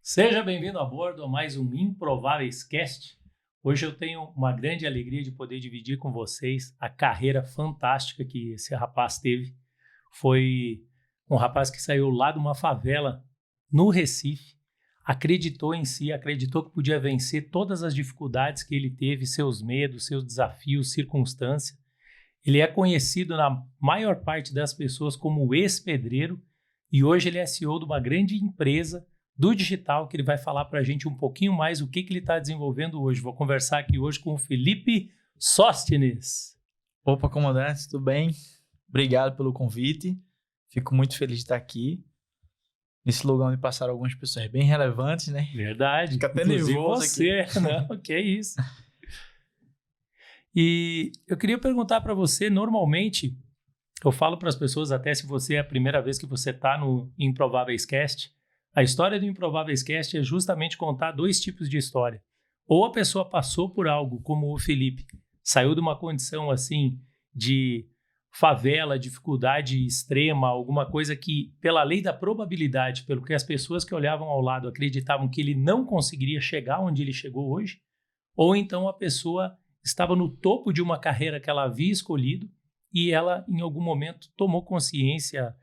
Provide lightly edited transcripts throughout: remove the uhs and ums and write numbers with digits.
Seja bem-vindo a bordo a mais um Improváveis Cast. Hoje eu tenho uma grande alegria de poder dividir com vocês a carreira fantástica que esse rapaz teve. Foi um rapaz que saiu lá de uma favela no Recife, acreditou em si, acreditou que podia vencer todas as dificuldades que ele teve, seus medos, seus desafios, circunstâncias. Ele é conhecido na maior parte das pessoas como o ex-pedreiro e hoje ele é CEO de uma grande empresa do digital, que ele vai falar para a gente um pouquinho mais o que ele está desenvolvendo hoje. Vou conversar aqui hoje com o Felipe Sóstenes. Opa, comandante, tudo bem? Obrigado pelo convite. Fico muito feliz de estar aqui. Nesse lugar onde passaram algumas pessoas bem relevantes, né? Verdade. Fica até Inclusive nervoso você, aqui. Não, que é isso. E eu queria perguntar para você, normalmente, eu falo para as pessoas, até se você é a primeira vez que você está no Improváveis Cast, a história do Improváveis Cast é justamente contar dois tipos de história. Ou a pessoa passou por algo, como o Felipe, saiu de uma condição assim de favela, dificuldade extrema, alguma coisa que, pela lei da probabilidade, pelo que as pessoas que olhavam ao lado acreditavam que ele não conseguiria chegar onde ele chegou hoje, ou então a pessoa estava no topo de uma carreira que ela havia escolhido e ela, em algum momento, tomou consciência,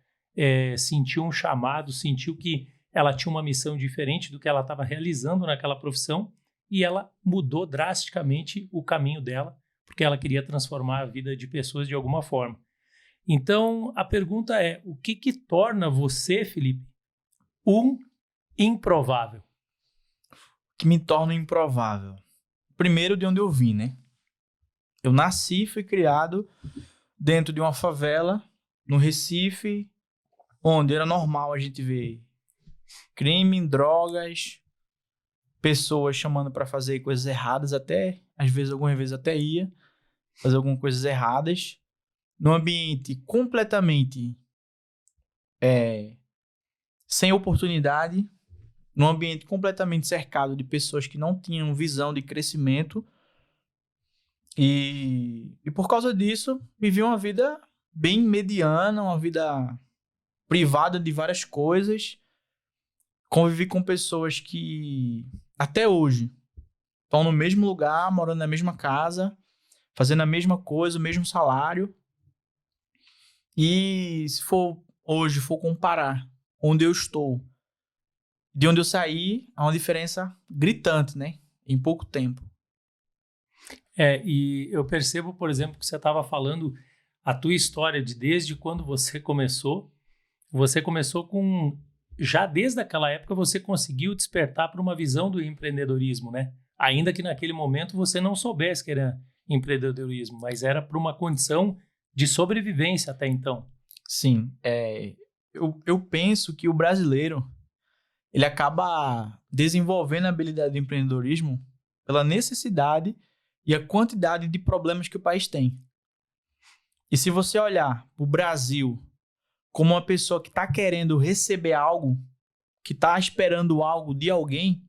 sentiu um chamado, sentiu que ela tinha uma missão diferente do que ela estava realizando naquela profissão e ela mudou drasticamente o caminho dela, porque ela queria transformar a vida de pessoas de alguma forma. Então, a pergunta é, o que torna você, Felipe, um improvável? O que me torna improvável? Primeiro, de onde eu vim, né? Eu nasci e fui criado dentro de uma favela, no Recife, onde era normal a gente ver crime, drogas, pessoas chamando para fazer coisas erradas até, às vezes, algumas vezes até ia fazer algumas coisas erradas, num ambiente completamente sem oportunidade, num ambiente completamente cercado de pessoas que não tinham visão de crescimento e por causa disso, vivi uma vida bem mediana, uma vida privada de várias coisas. Convivi com pessoas que até hoje estão no mesmo lugar, morando na mesma casa, fazendo a mesma coisa, o mesmo salário. E se hoje for comparar onde eu estou, de onde eu saí, há uma diferença gritante, né? Em pouco tempo. E eu percebo, por exemplo, que você estava falando a tua história de desde quando você começou com já desde aquela época você conseguiu despertar para uma visão do empreendedorismo, né? Ainda que naquele momento você não soubesse que era empreendedorismo, mas era para uma condição de sobrevivência até então. Sim, eu penso que o brasileiro ele acaba desenvolvendo a habilidade do empreendedorismo pela necessidade e a quantidade de problemas que o país tem. E se você olhar para o Brasil como uma pessoa que está querendo receber algo, que está esperando algo de alguém,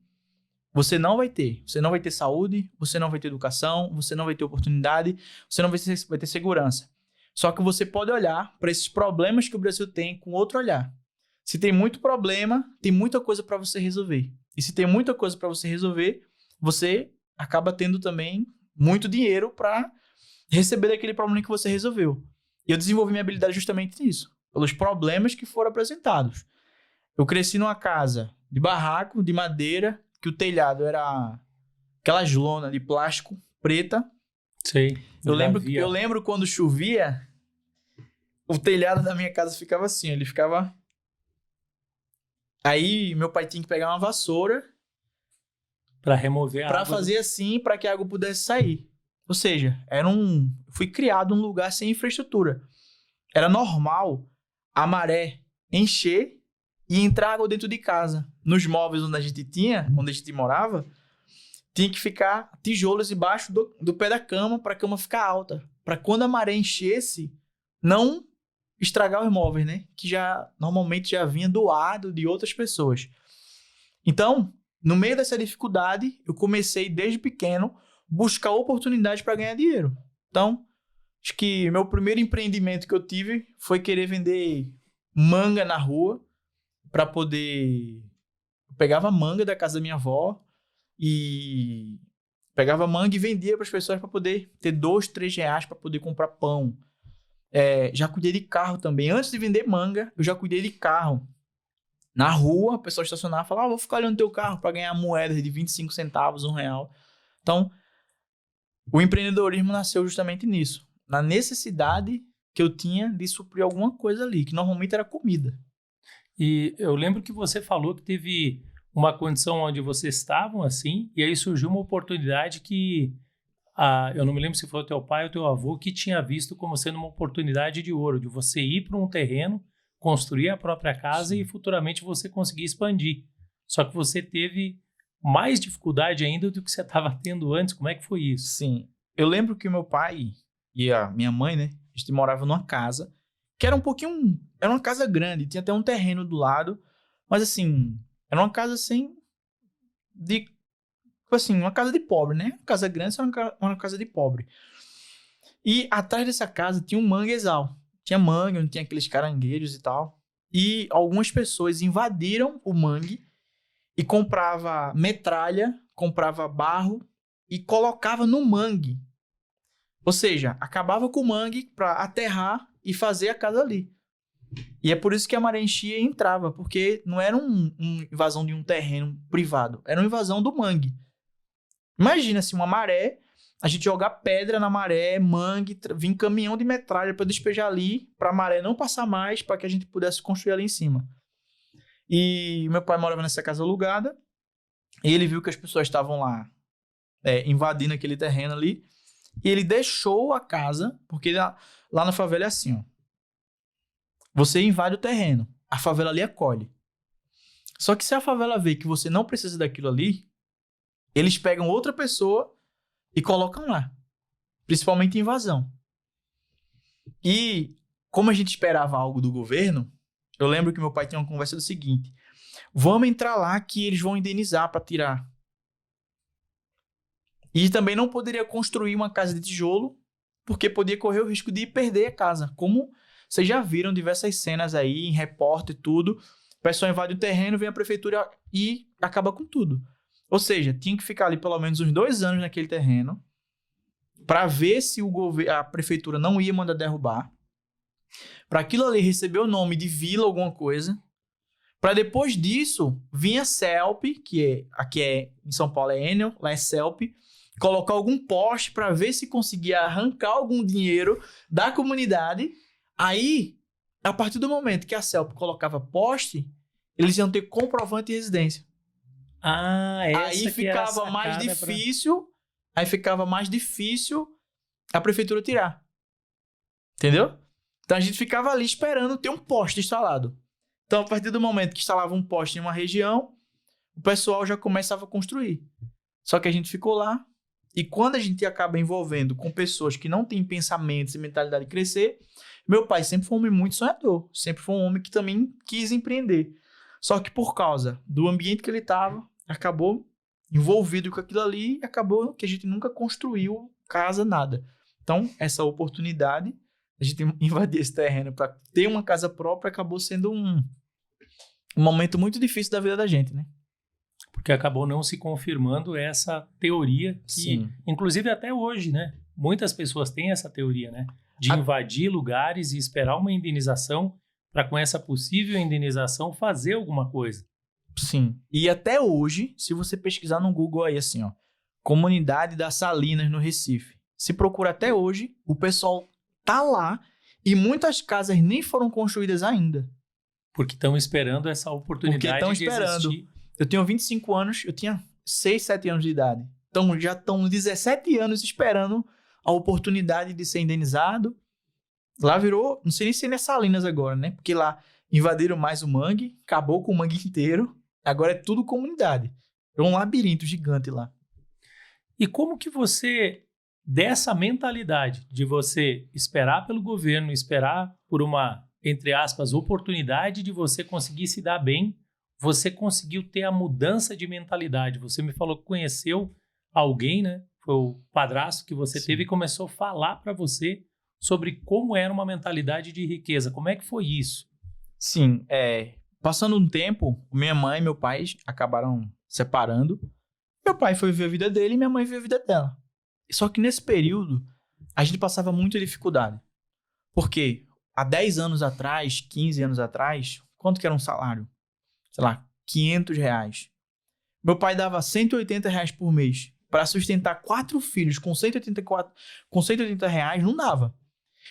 você não vai ter. Você não vai ter saúde, você não vai ter educação, você não vai ter oportunidade, você não vai ter segurança. Só que você pode olhar para esses problemas que o Brasil tem com outro olhar. Se tem muito problema, tem muita coisa para você resolver. E se tem muita coisa para você resolver, você acaba tendo também muito dinheiro para receber daquele problema que você resolveu. E eu desenvolvi minha habilidade justamente nisso, pelos problemas que foram apresentados. Eu cresci numa casa de barraco, de madeira, que o telhado era aquelas lonas de plástico preta. Sei. Eu lembro quando chovia, o telhado da minha casa ficava assim, ele ficava... Aí meu pai tinha que pegar uma vassoura para remover a água. Para fazer assim, para que a água pudesse sair. Ou seja, fui criado num lugar sem infraestrutura. Era normal a maré encher e entrar água dentro de casa. Nos móveis onde a gente morava, tinha que ficar tijolos embaixo do pé da cama para a cama ficar alta. Para quando a maré enchesse, não estragar os móveis, né? Que normalmente já vinha doado de outras pessoas. Então, no meio dessa dificuldade, eu comecei desde pequeno buscar oportunidades para ganhar dinheiro. Então, acho que meu primeiro empreendimento que eu tive foi querer vender manga na rua para poder Eu pegava manga da casa da minha avó e pegava manga e vendia para as pessoas para poder ter 2, 3 reais para poder comprar pão. Já cuidei de carro também. Antes de vender manga, eu já cuidei de carro. Na rua, a pessoa estacionava e falava, vou ficar olhando teu carro para ganhar moedas de 25 centavos, R$ 1. Então, o empreendedorismo nasceu justamente nisso. Na necessidade que eu tinha de suprir alguma coisa ali, que normalmente era comida. E eu lembro que você falou que teve uma condição onde vocês estavam assim, e aí surgiu uma oportunidade que, eu não me lembro se foi o teu pai ou teu avô, que tinha visto como sendo uma oportunidade de ouro, de você ir para um terreno, construir a própria casa. Sim. E futuramente você conseguir expandir. Só que você teve mais dificuldade ainda do que você estava tendo antes. Como é que foi isso? Sim. Eu lembro que o meu pai e a minha mãe, né? A gente morava numa casa que era era uma casa grande, tinha até um terreno do lado, mas assim, era uma casa assim, uma casa de pobre, né? Uma casa grande, só uma casa de pobre. E atrás dessa casa tinha um manguezal. Tinha mangue, onde tinha aqueles caranguejos e tal. E algumas pessoas invadiram o mangue e comprava metralha, comprava barro e colocava no mangue. Ou seja, acabava com o mangue para aterrar e fazer a casa ali. E é por isso que a maré enchia e entrava, porque não era uma invasão de um terreno privado, era uma invasão do mangue. Imagina assim, uma maré, a gente jogar pedra na maré, mangue, vir caminhão de metralha para despejar ali, para a maré não passar mais, para que a gente pudesse construir ali em cima. E meu pai morava nessa casa alugada, e ele viu que as pessoas estavam lá invadindo aquele terreno ali, e ele deixou a casa, porque lá na favela é assim, ó. Você invade o terreno, a favela ali acolhe. Só que se a favela vê que você não precisa daquilo ali, eles pegam outra pessoa e colocam lá. Principalmente invasão. E como a gente esperava algo do governo, eu lembro que meu pai tinha uma conversa do seguinte: vamos entrar lá que eles vão indenizar para tirar. E também não poderia construir uma casa de tijolo, porque podia correr o risco de perder a casa. Como vocês já viram diversas cenas aí, em repórter e tudo, o pessoal invade o terreno, vem a prefeitura e acaba com tudo. Ou seja, tinha que ficar ali pelo menos uns 2 anos naquele terreno para ver se a prefeitura não ia mandar derrubar, para aquilo ali receber o nome de vila, alguma coisa, para depois disso vir a CELP, que aqui em São Paulo é Enel, lá é CELP, colocar algum poste para ver se conseguia arrancar algum dinheiro da comunidade. Aí, a partir do momento que a CELP colocava poste, eles iam ter comprovante de residência. Aí ficava mais difícil. Aí ficava mais difícil a prefeitura tirar. Entendeu? Então a gente ficava ali esperando ter um poste instalado. Então, a partir do momento que instalava um poste em uma região, o pessoal já começava a construir. Só que a gente ficou lá. E quando a gente acaba envolvendo com pessoas que não têm pensamentos e mentalidade de crescer, meu pai sempre foi um homem muito sonhador. Sempre foi um homem que também quis empreender. Só que por causa do ambiente que ele estava, acabou envolvido com aquilo ali e acabou que a gente nunca construiu casa, nada. Então, essa oportunidade, a gente invadir esse terreno para ter uma casa própria, acabou sendo um momento muito difícil da vida da gente, né? Porque acabou não se confirmando essa teoria que, sim, inclusive até hoje, né? Muitas pessoas têm essa teoria, né? De invadir lugares e esperar uma indenização para, com essa possível indenização, fazer alguma coisa. Sim. E até hoje, se você pesquisar no Google aí, assim, ó, Comunidade das Salinas no Recife, se procura até hoje, o pessoal tá lá e muitas casas nem foram construídas ainda. Porque estão esperando essa oportunidade de existir. Eu tenho 25 anos, eu tinha 6, 7 anos de idade. Então, já estão 17 anos esperando a oportunidade de ser indenizado. Lá virou, não sei nem se é Salinas agora, né? Porque lá invadiram mais o mangue, acabou com o mangue inteiro. Agora é tudo comunidade. É um labirinto gigante lá. E como que você, dessa mentalidade de você esperar pelo governo, esperar por uma, entre aspas, oportunidade de você conseguir se dar bem, você conseguiu ter a mudança de mentalidade? Você me falou que conheceu alguém, né? Foi o padrasto que você, sim, teve e começou a falar para você sobre como era uma mentalidade de riqueza. Como é que foi isso? Sim, Passando um tempo, minha mãe e meu pai acabaram separando. Meu pai foi viver a vida dele e minha mãe vive a vida dela. Só que nesse período, a gente passava muita dificuldade. Porque há 10 anos atrás, 15 anos atrás, quanto que era um salário? Sei lá, R$ 500. Meu pai dava R$ 180 por mês. Para sustentar 4 filhos com 180 reais, não dava.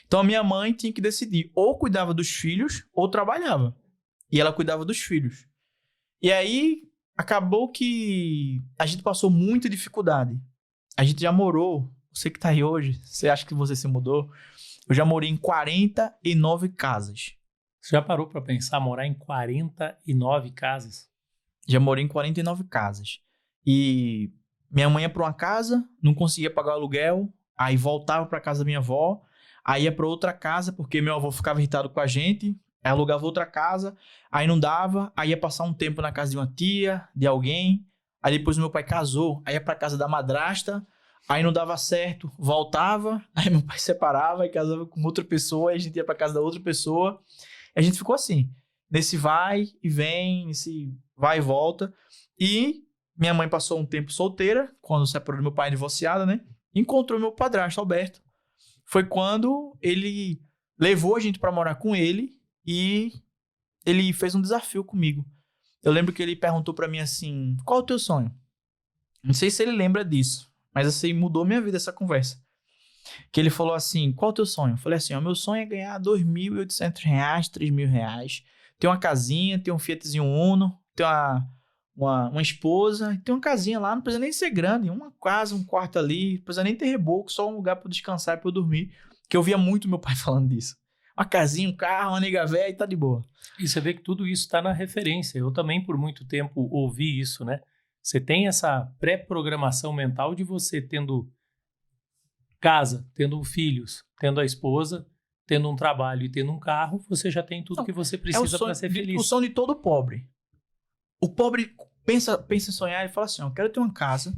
Então a minha mãe tinha que decidir, ou cuidava dos filhos, ou trabalhava. E ela cuidava dos filhos. E aí, acabou que a gente passou muita dificuldade. A gente já morou, você que tá aí hoje, você acha que você se mudou? Eu já morei em 49 casas. Você já parou para pensar morar em 49 casas? Já morei em 49 casas. E minha mãe ia para uma casa, não conseguia pagar o aluguel, aí voltava para casa da minha avó, aí ia para outra casa porque meu avô ficava irritado com a gente, aí alugava outra casa, aí não dava, aí ia passar um tempo na casa de uma tia, de alguém, aí depois meu pai casou, aí ia para casa da madrasta, aí não dava certo, voltava, aí meu pai separava e casava com outra pessoa, aí a gente ia para casa da outra pessoa, e a gente ficou assim, nesse vai e vem, nesse vai e volta, e minha mãe passou um tempo solteira, quando separou do meu pai divorciada, né? Encontrou meu padrasto, Alberto. Foi quando ele levou a gente para morar com ele e ele fez um desafio comigo. Eu lembro que ele perguntou para mim assim, qual é o teu sonho? Não sei se ele lembra disso, mas assim, mudou minha vida essa conversa. Que ele falou assim, qual é o teu sonho? Eu falei assim, meu sonho é ganhar R$ 2.800, R$ 3.000, ter uma casinha, ter um Fiatzinho Uno, ter uma esposa, ter uma casinha lá, não precisa nem ser grande, uma casa, um quarto ali, não precisa nem ter reboco, só um lugar para descansar e para eu dormir, que eu via muito meu pai falando disso. Uma casinha, um carro, uma nega véia e tá de boa. E você vê que tudo isso está na referência. Eu também, por muito tempo, ouvi isso, né? Você tem essa pré-programação mental de você tendo casa, tendo filhos, tendo a esposa, tendo um trabalho e tendo um carro, você já tem tudo que você precisa para ser feliz. O sonho de todo pobre. O pobre pensa em sonhar e fala assim, eu quero ter uma casa,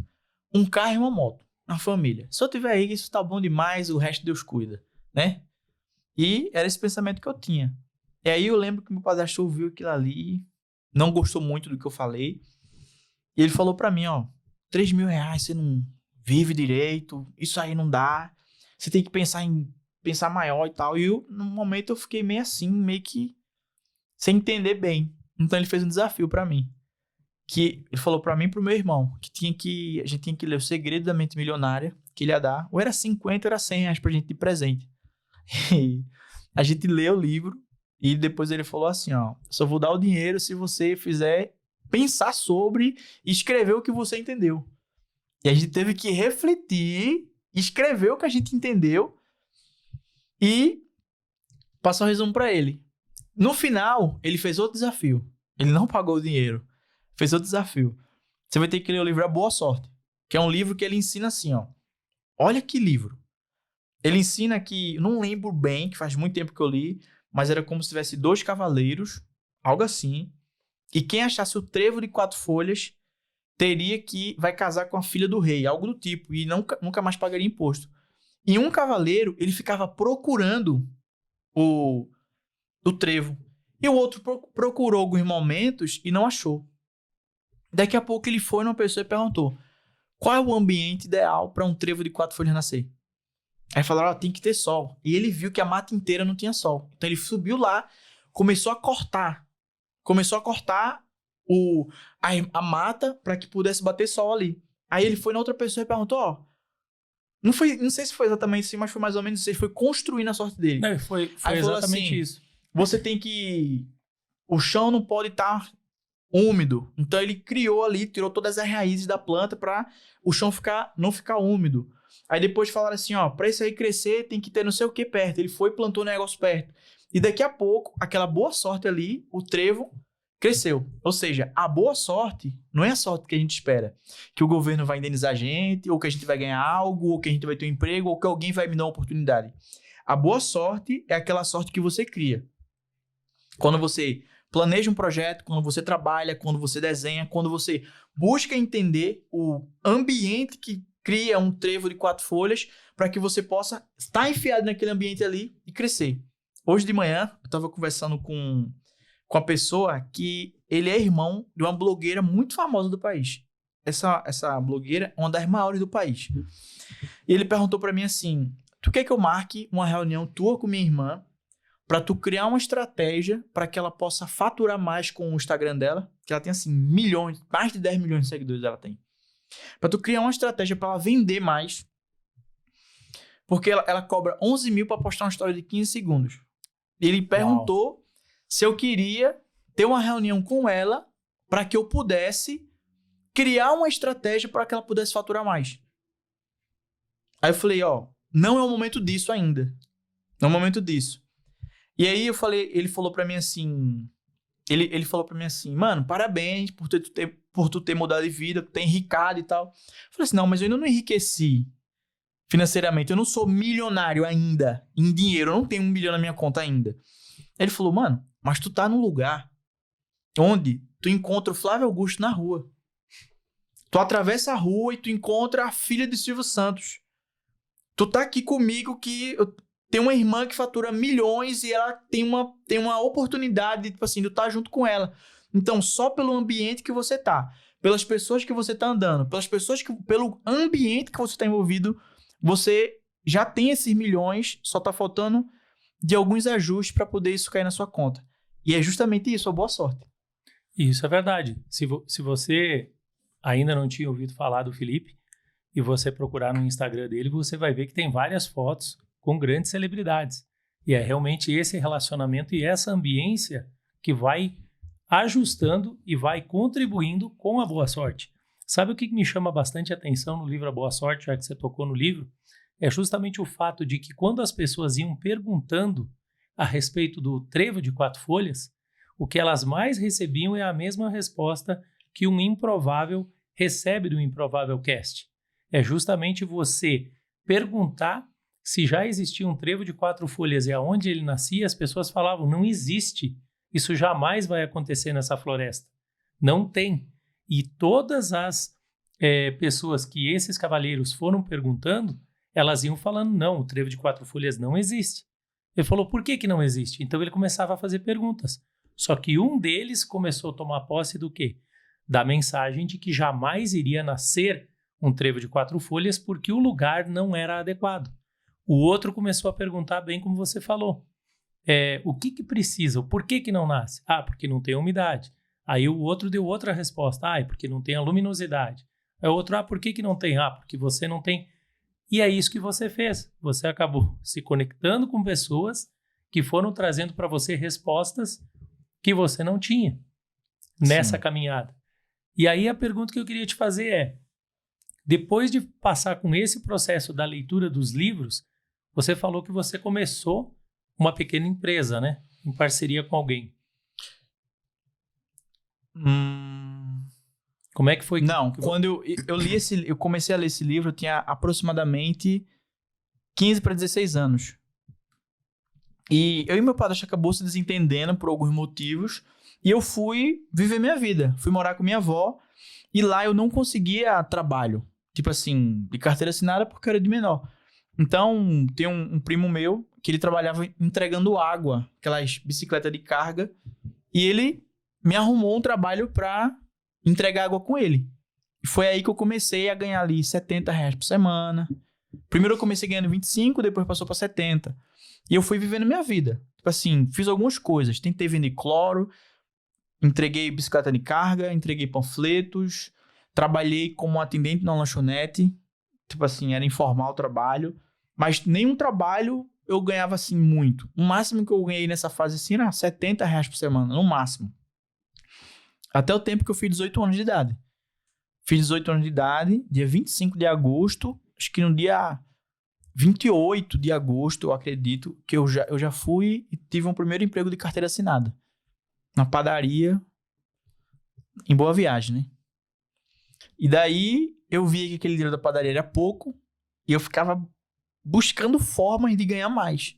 um carro e uma moto, uma família. Se eu tiver aí, isso tá bom demais, o resto Deus cuida, né? E era esse pensamento que eu tinha. E aí eu lembro que meu padrasto ouviu aquilo ali, não gostou muito do que eu falei, e ele falou pra mim, R$ 3.000, você não vive direito, isso aí não dá, você tem que pensar maior e tal. E eu, no momento eu fiquei meio assim, meio que sem entender bem. Então ele fez um desafio pra mim. Que ele falou pra mim e pro meu irmão que a gente tinha que ler O Segredo da Mente Milionária, que ele ia dar, ou era 50 ou era R$ 100 pra gente de presente. E a gente leu o livro e depois ele falou assim, só vou dar o dinheiro se você fizer pensar sobre e escrever o que você entendeu. E a gente teve que refletir, escrever o que a gente entendeu e passar um resumo pra ele. No final, ele fez outro desafio. Ele não pagou o dinheiro. Fez outro desafio. Você vai ter que ler o livro A Boa Sorte, que é um livro que ele ensina assim, Olha que livro. Ele ensina que, não lembro bem, que faz muito tempo que eu li, mas era como se tivesse 2 cavaleiros, algo assim, e quem achasse o trevo de 4 folhas vai casar com a filha do rei, algo do tipo, e nunca mais pagaria imposto. E um cavaleiro, ele ficava procurando o trevo. E o outro procurou alguns momentos e não achou. Daqui a pouco ele foi numa pessoa e perguntou, qual é o ambiente ideal para um trevo de 4 folhas nascer? Aí falaram, tem que ter sol. E ele viu que a mata inteira não tinha sol. Então ele subiu lá, começou a cortar a mata para que pudesse bater sol ali. Aí ele foi na outra pessoa e perguntou, não sei se foi exatamente assim, mas foi mais ou menos isso. Ele foi construindo a sorte dele. Não, foi aí exatamente assim, isso. Você tem que... O chão não pode estar úmido. Então ele criou ali, tirou todas as raízes da planta para o chão não ficar úmido. Aí depois falaram assim, para isso aí crescer tem que ter não sei o que perto. Ele foi e plantou um negócio perto. E daqui a pouco, aquela boa sorte ali, o trevo cresceu. Ou seja, a boa sorte não é a sorte que a gente espera. Que o governo vai indenizar a gente, ou que a gente vai ganhar algo, ou que a gente vai ter um emprego, ou que alguém vai me dar uma oportunidade. A boa sorte é aquela sorte que você cria. Quando você planeja um projeto, quando você trabalha, quando você desenha, quando você busca entender o ambiente que cria um trevo de 4 folhas para que você possa estar enfiado naquele ambiente ali e crescer. Hoje de manhã, eu estava conversando com com a pessoa que ele é irmão de uma blogueira muito famosa do país. Essa blogueira é uma das maiores do país. E ele perguntou pra mim assim, tu quer que eu marque uma reunião tua com minha irmã pra tu criar uma estratégia pra que ela possa faturar mais com o Instagram dela? Que ela tem assim milhões, mais de 10 milhões de seguidores ela tem. Pra tu criar uma estratégia pra ela vender mais. Porque ela cobra 11 mil pra postar uma história de 15 segundos. E ele perguntou se eu queria ter uma reunião com ela pra que eu pudesse criar uma estratégia para que ela pudesse faturar mais. Aí eu falei, não é o momento disso ainda. Não é o momento disso. E aí ele falou pra mim assim, ele falou pra mim assim, mano, parabéns por tu ter mudado de vida, tu ter enricado e tal. Eu falei assim, não, mas eu ainda não enriqueci financeiramente, eu não sou milionário ainda, em dinheiro, eu não tenho 1 milhão na minha conta ainda. Ele falou, mano, mas tu tá num lugar onde tu encontra o Flávio Augusto na rua. Tu atravessa a rua e tu encontra a filha de Silvio Santos. Tu tá aqui comigo que eu tenho uma irmã que fatura milhões e ela tem uma oportunidade de, tipo assim, de eu estar junto com ela. Então, só pelo ambiente que você tá, pelas pessoas que você tá andando, pelo ambiente que você tá envolvido, você já tem esses milhões, só tá faltando de alguns ajustes para poder isso cair na sua conta. E é justamente isso, a boa sorte. Isso é verdade. Se você ainda não tinha ouvido falar do Felipe e você procurar no Instagram dele, você vai ver que tem várias fotos com grandes celebridades. E é realmente esse relacionamento e essa ambiência que vai ajustando e vai contribuindo com a boa sorte. Sabe o que me chama bastante atenção no livro A Boa Sorte, já que você tocou no livro? É justamente o fato de que quando as pessoas iam perguntando a respeito do trevo de 4 folhas, o que elas mais recebiam é a mesma resposta que um improvável recebe do Improvável Cast. É justamente você perguntar se já existia um trevo de 4 folhas e aonde ele nascia, as pessoas falavam, não existe, isso jamais vai acontecer nessa floresta. Não tem. E todas as pessoas que esses cavalheiros foram perguntando, elas iam falando, não, o trevo de 4 folhas não existe. Ele falou, por que não existe? Então ele começava a fazer perguntas. Só que um deles começou a tomar posse do quê? Da mensagem de que jamais iria nascer um trevo de 4 folhas porque o lugar não era adequado. O outro começou a perguntar, bem como você falou, o que precisa, o porquê que não nasce? Ah, porque não tem umidade. Aí o outro deu outra resposta, é porque não tem a luminosidade. Aí o outro, por que não tem? Ah, porque você não tem... E é isso que você fez. Você acabou se conectando com pessoas que foram trazendo para você respostas que você não tinha nessa caminhada. E aí a pergunta que eu queria te fazer é, depois de passar com esse processo da leitura dos livros, você falou que você começou uma pequena empresa, né? Em parceria com alguém. Como é que foi? Não, quando eu comecei a ler esse livro, eu tinha aproximadamente 15 para 16 anos. E eu e meu padrasto acabou se desentendendo por alguns motivos. E eu fui viver minha vida. Fui morar com minha avó. E lá eu não conseguia trabalho. Tipo assim, de carteira assinada porque eu era de menor. Então, tem um primo meu que ele trabalhava entregando água. Aquelas bicicletas de carga. E ele me arrumou um trabalho pra entregar água com ele. E foi aí que eu comecei a ganhar ali R$70 por semana. Primeiro eu comecei ganhando 25, depois passou pra 70. E eu fui vivendo minha vida. Tipo assim, fiz algumas coisas. Tentei vender cloro, entreguei bicicleta de carga, entreguei panfletos, trabalhei como atendente na lanchonete. Tipo assim, era informal o trabalho. Mas nenhum trabalho eu ganhava assim muito. O máximo que eu ganhei nessa fase assim era R$70 por semana, no máximo. Até o tempo que eu fiz 18 anos de idade. Fiz 18 anos de idade, dia 25 de agosto, acho que no dia 28 de agosto, eu acredito, que eu já fui e tive um primeiro emprego de carteira assinada. Na padaria, em Boa Viagem, né? E daí, eu via que aquele dinheiro da padaria era pouco e eu ficava buscando formas de ganhar mais.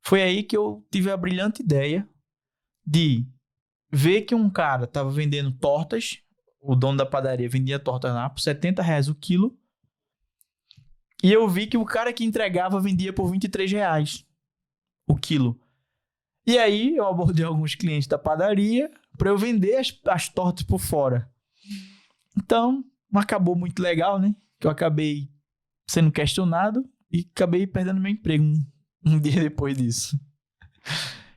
Foi aí que eu tive a brilhante ideia de ver que um cara tava vendendo tortas, o dono da padaria vendia tortas lá por R$70 o quilo, e eu vi que o cara que entregava vendia por R$23 o quilo. E aí eu abordei alguns clientes da padaria para eu vender as tortas por fora. Então, não acabou muito legal, né? Que eu acabei sendo questionado e acabei perdendo meu emprego um dia depois disso.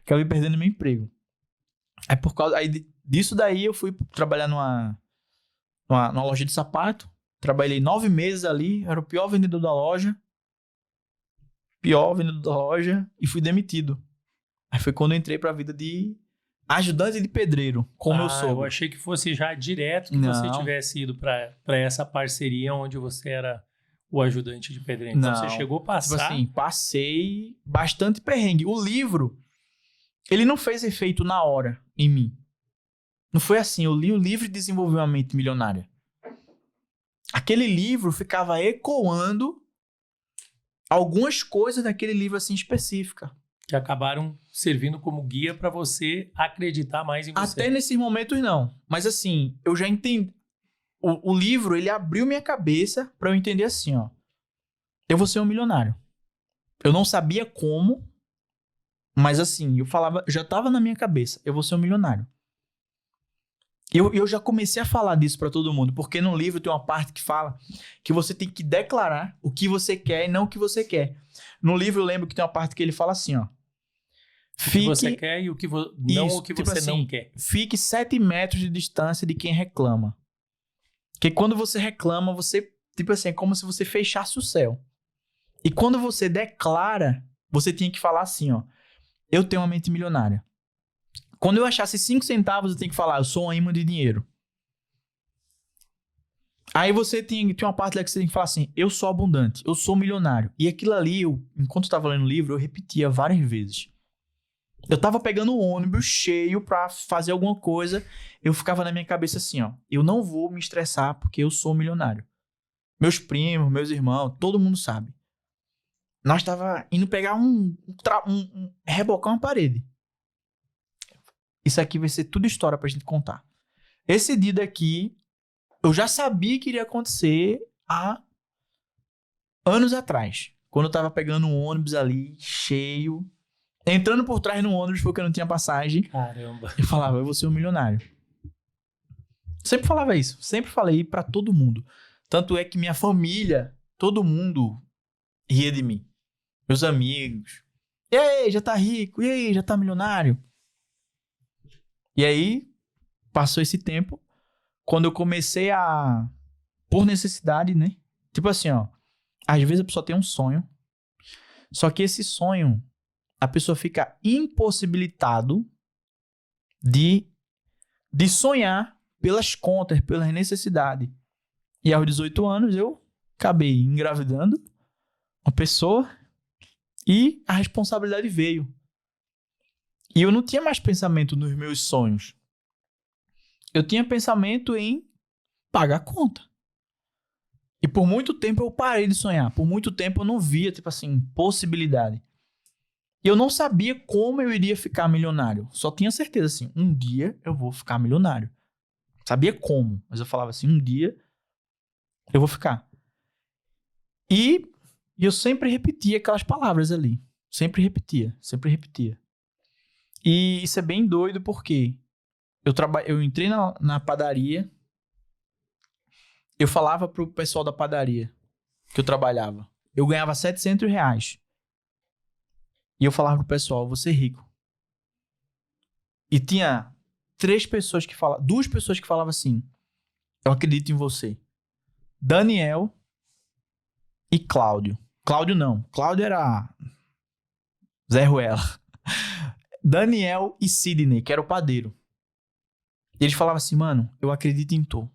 Acabei perdendo meu emprego. Aí por causa disso daí eu fui trabalhar numa loja de sapato. Trabalhei 9 meses ali, era o pior vendedor da loja. E fui demitido. Aí foi quando eu entrei pra vida de ajudante de pedreiro, como eu sou. Eu achei que fosse já direto que Não. você tivesse ido para essa parceria onde você era o ajudante de pedreiro. Então você chegou a passar... Tipo assim, passei bastante perrengue. O livro, ele não fez efeito na hora em mim. Não foi assim, eu li o livro e desenvolvi uma mente milionária. Aquele livro ficava ecoando algumas coisas daquele livro assim específica. Que acabaram servindo como guia para você acreditar mais em você. Até nesses momentos não. Mas assim, eu já entendi. O livro, ele abriu minha cabeça para eu entender assim, ó. Eu vou ser um milionário. Eu não sabia como, mas assim, eu falava, já tava na minha cabeça, eu vou ser um milionário. Eu já comecei a falar disso para todo mundo, porque no livro tem uma parte que fala que você tem que declarar o que você quer e não o que você quer. No livro eu lembro que tem uma parte que ele fala assim, ó. O que você quer e o que não o que tipo você assim, não quer. Fique 7 metros de distância de quem reclama. Porque quando você reclama, você, tipo assim, é como se você fechasse o céu. E quando você declara, você tinha que falar assim, ó. Eu tenho uma mente milionária. Quando eu achasse 5 centavos, eu tenho que falar, eu sou um imã de dinheiro. Aí você tem uma parte lá que você tem que falar assim, eu sou abundante, eu sou milionário. E aquilo ali, enquanto eu tava lendo o livro, eu repetia várias vezes. Eu tava pegando um ônibus cheio pra fazer alguma coisa, eu ficava na minha cabeça assim, ó, eu não vou me estressar porque eu sou milionário. Meus primos, meus irmãos, todo mundo sabe. Nós tava indo pegar rebocar uma parede. Isso aqui vai ser tudo história pra gente contar. Esse dia daqui, eu já sabia que iria acontecer há anos atrás. Quando eu tava pegando um ônibus ali, cheio, entrando por trás no ônibus porque eu não tinha passagem. Caramba. Eu falava, eu vou ser um milionário. Sempre falava isso. Sempre falei pra todo mundo. Tanto é que minha família, todo mundo ria de mim. Meus amigos. E aí, já tá rico? E aí, já tá milionário? E aí, passou esse tempo. Quando eu comecei a... Por necessidade, né? Tipo assim, ó. Às vezes a pessoa tem um sonho. Só que esse sonho, a pessoa fica impossibilitado de sonhar pelas contas, pelas necessidades. E aos 18 anos eu acabei engravidando uma pessoa e a responsabilidade veio. E eu não tinha mais pensamento nos meus sonhos. Eu tinha pensamento em pagar a conta. E por muito tempo eu parei de sonhar. Por muito tempo eu não via, tipo assim, possibilidade. E eu não sabia como eu iria ficar milionário. Só tinha certeza assim, um dia eu vou ficar milionário. Sabia como, mas eu falava assim, um dia eu vou ficar. E eu sempre repetia aquelas palavras ali. Sempre repetia. E isso é bem doido porque eu entrei na padaria, eu falava pro pessoal da padaria que eu trabalhava, eu ganhava R$700. E eu falava pro pessoal, vou ser rico. E tinha 2 pessoas que falavam assim, eu acredito em você. Daniel e Cláudio. Cláudio não. Cláudio era Zé Ruela. Daniel e Sidney, que era o padeiro. E eles falavam assim, mano, eu acredito em tu.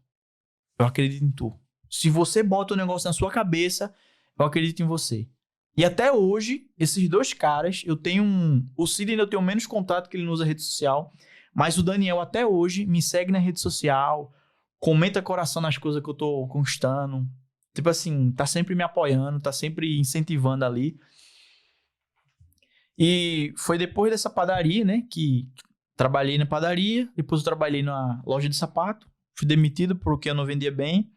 Eu acredito em tu. Se você bota o negócio na sua cabeça, eu acredito em você. E até hoje, esses 2 caras, eu tenho o Sidney eu tenho menos contato que ele não usa rede social, mas o Daniel até hoje me segue na rede social, comenta coração nas coisas que eu tô conquistando. Tipo assim, tá sempre me apoiando, tá sempre incentivando ali. E foi depois dessa padaria, né, que trabalhei na padaria, depois eu trabalhei na loja de sapato, fui demitido porque eu não vendia bem.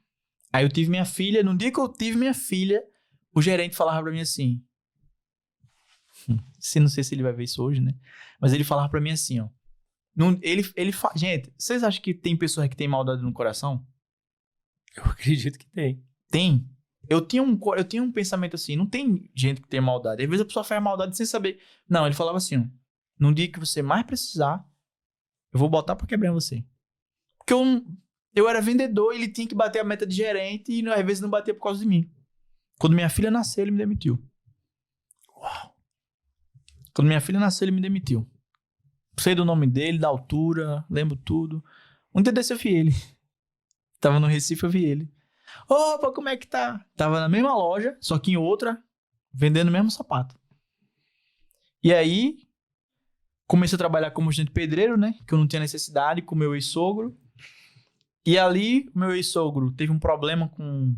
Aí eu tive minha filha, no dia que eu tive minha filha, o gerente falava pra mim assim, Não sei se ele vai ver isso hoje, né? Mas ele falava pra mim assim, ó. Gente, vocês acham que tem pessoas que têm maldade no coração? Eu acredito que tem. Tem. Eu tinha um pensamento assim, não tem gente que tem maldade. Às vezes a pessoa faz maldade sem saber. Não, ele falava assim, ó. Num dia que você mais precisar, eu vou botar pra quebrar você. Porque eu era vendedor e ele tinha que bater a meta de gerente e às vezes não batia por causa de mim. Quando minha filha nasceu, ele me demitiu. Uau. Quando minha filha nasceu, ele me demitiu. Sei do nome dele, da altura, lembro tudo. Um dia desse eu vi ele. Tava no Recife, eu vi ele. Opa, como é que tá? Tava na mesma loja, só que em outra, vendendo o mesmo sapato. E aí, comecei a trabalhar como ajudante pedreiro, né? Que eu não tinha necessidade, com o meu ex-sogro. E ali, o meu ex-sogro teve um problema com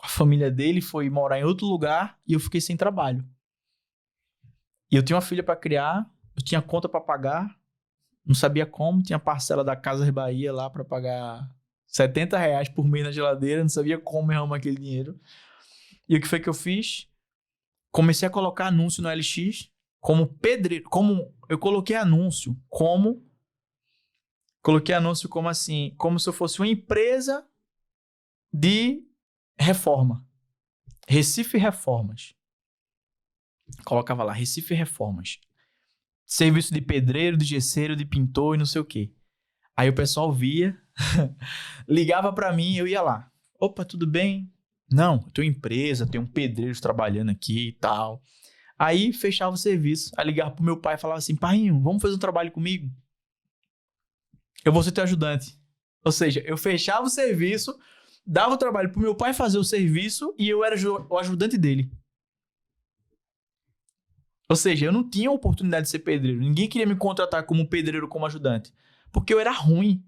a família dele, foi morar em outro lugar e eu fiquei sem trabalho. E eu tinha uma filha pra criar, eu tinha conta pra pagar, não sabia como, tinha parcela da Casas Bahia lá pra pagar R$70 por mês na geladeira, não sabia como arrumar aquele dinheiro. E o que foi que eu fiz? Comecei a colocar anúncio no LX como pedreiro, eu coloquei anúncio como assim, como se eu fosse uma empresa de reforma. Recife Reformas. Colocava lá, Recife Reformas. Serviço de pedreiro, de gesseiro, de pintor e não sei o quê. Aí o pessoal via, ligava pra mim, eu ia lá. Opa, tudo bem? Não, eu tenho empresa, tenho um pedreiro trabalhando aqui e tal. Aí fechava o serviço. Aí ligava pro meu pai e falava assim, paiinho, vamos fazer um trabalho comigo? Eu vou ser teu ajudante. Ou seja, eu fechava o serviço, dava o trabalho pro meu pai fazer o serviço e eu era o ajudante dele. Ou seja, eu não tinha oportunidade de ser pedreiro. Ninguém queria me contratar como pedreiro, como ajudante. Porque eu era ruim.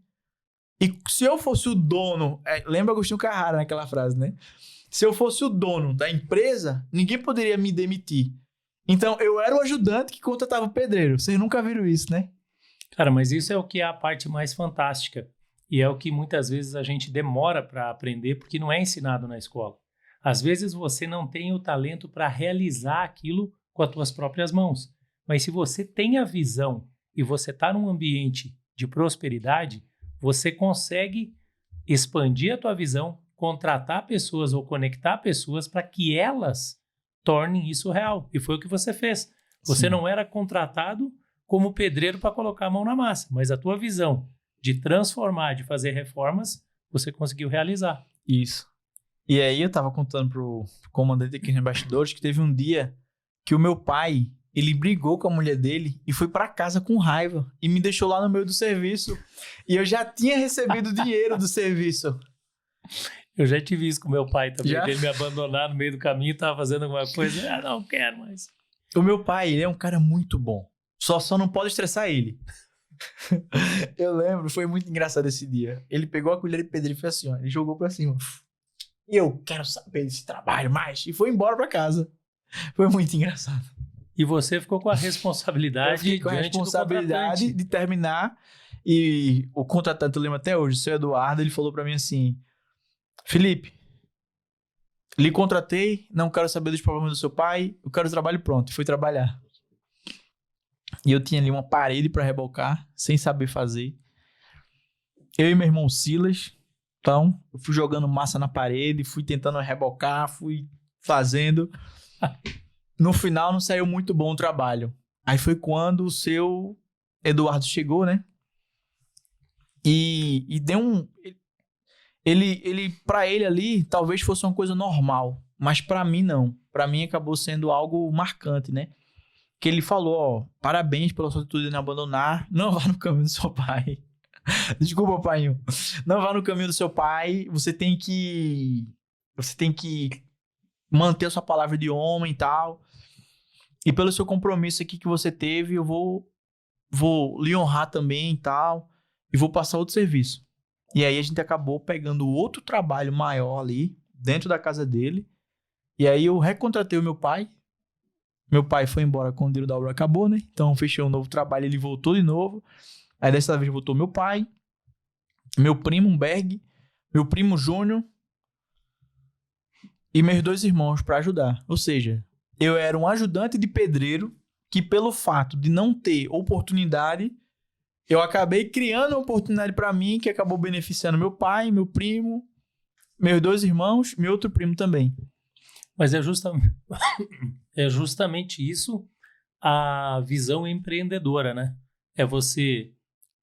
E se eu fosse o dono... lembra Agostinho Carrara naquela frase, né? Se eu fosse o dono da empresa, ninguém poderia me demitir. Então, eu era o ajudante que contratava o pedreiro. Vocês nunca viram isso, né? Cara, mas isso é o que é a parte mais fantástica. E é o que muitas vezes a gente demora para aprender, porque não é ensinado na escola. Às vezes você não tem o talento para realizar aquilo com as tuas próprias mãos. Mas se você tem a visão e você está num ambiente de prosperidade, você consegue expandir a tua visão, contratar pessoas ou conectar pessoas para que elas tornem isso real. E foi o que você fez. Você não era contratado como pedreiro para colocar a mão na massa, mas a tua visão de transformar, de fazer reformas, você conseguiu realizar. Isso. E aí eu tava contando pro comandante aqui nos bastidores que teve um dia que o meu pai, ele brigou com a mulher dele e foi pra casa com raiva e me deixou lá no meio do serviço. E eu já tinha recebido o dinheiro do serviço. Eu já tive isso com meu pai também, Já? dele me abandonar no meio do caminho e tava fazendo alguma coisa. Não quero mais. O meu pai, ele é um cara muito bom. Só não pode estressar ele. Eu lembro, foi muito engraçado esse dia. Ele pegou a colher de pedreiro e fez assim, ó, ele jogou pra cima. E eu quero saber desse trabalho mais. E foi embora pra casa. Foi muito engraçado. E você ficou com a responsabilidade de terminar. E o contratante, eu lembro até hoje, o seu Eduardo, ele falou pra mim assim, Felipe, lhe contratei, não quero saber dos problemas do seu pai, eu quero o trabalho pronto. E fui trabalhar. E eu tinha ali uma parede pra rebocar, sem saber fazer. Eu e meu irmão Silas, então, eu fui jogando massa na parede, fui tentando rebocar, fui fazendo. No final, não saiu muito bom o trabalho. Aí foi quando o seu Eduardo chegou, né? E deu um... Pra ele ali, talvez fosse uma coisa normal. Mas pra mim, não. Pra mim, acabou sendo algo marcante, né? Que ele falou, ó, parabéns pela sua atitude de não abandonar, não vá no caminho do seu pai. Desculpa, pai. Não vá no caminho do seu pai, você tem que manter a sua palavra de homem e tal. E pelo seu compromisso aqui que você teve, eu vou lhe honrar também e tal, e vou passar outro serviço. E aí a gente acabou pegando outro trabalho maior ali, dentro da casa dele, e aí eu recontratei o meu pai. Meu pai foi embora quando o dinheiro da obra acabou, né? Então fechei um novo trabalho, ele voltou de novo. Aí dessa vez voltou meu pai, meu primo Humberg, meu primo Júnior e meus 2 irmãos para ajudar. Ou seja, eu era um ajudante de pedreiro que pelo fato de não ter oportunidade, eu acabei criando uma oportunidade para mim que acabou beneficiando meu pai, meu primo, meus 2 irmãos, meu outro primo também. Mas é justamente isso a visão empreendedora, né? É você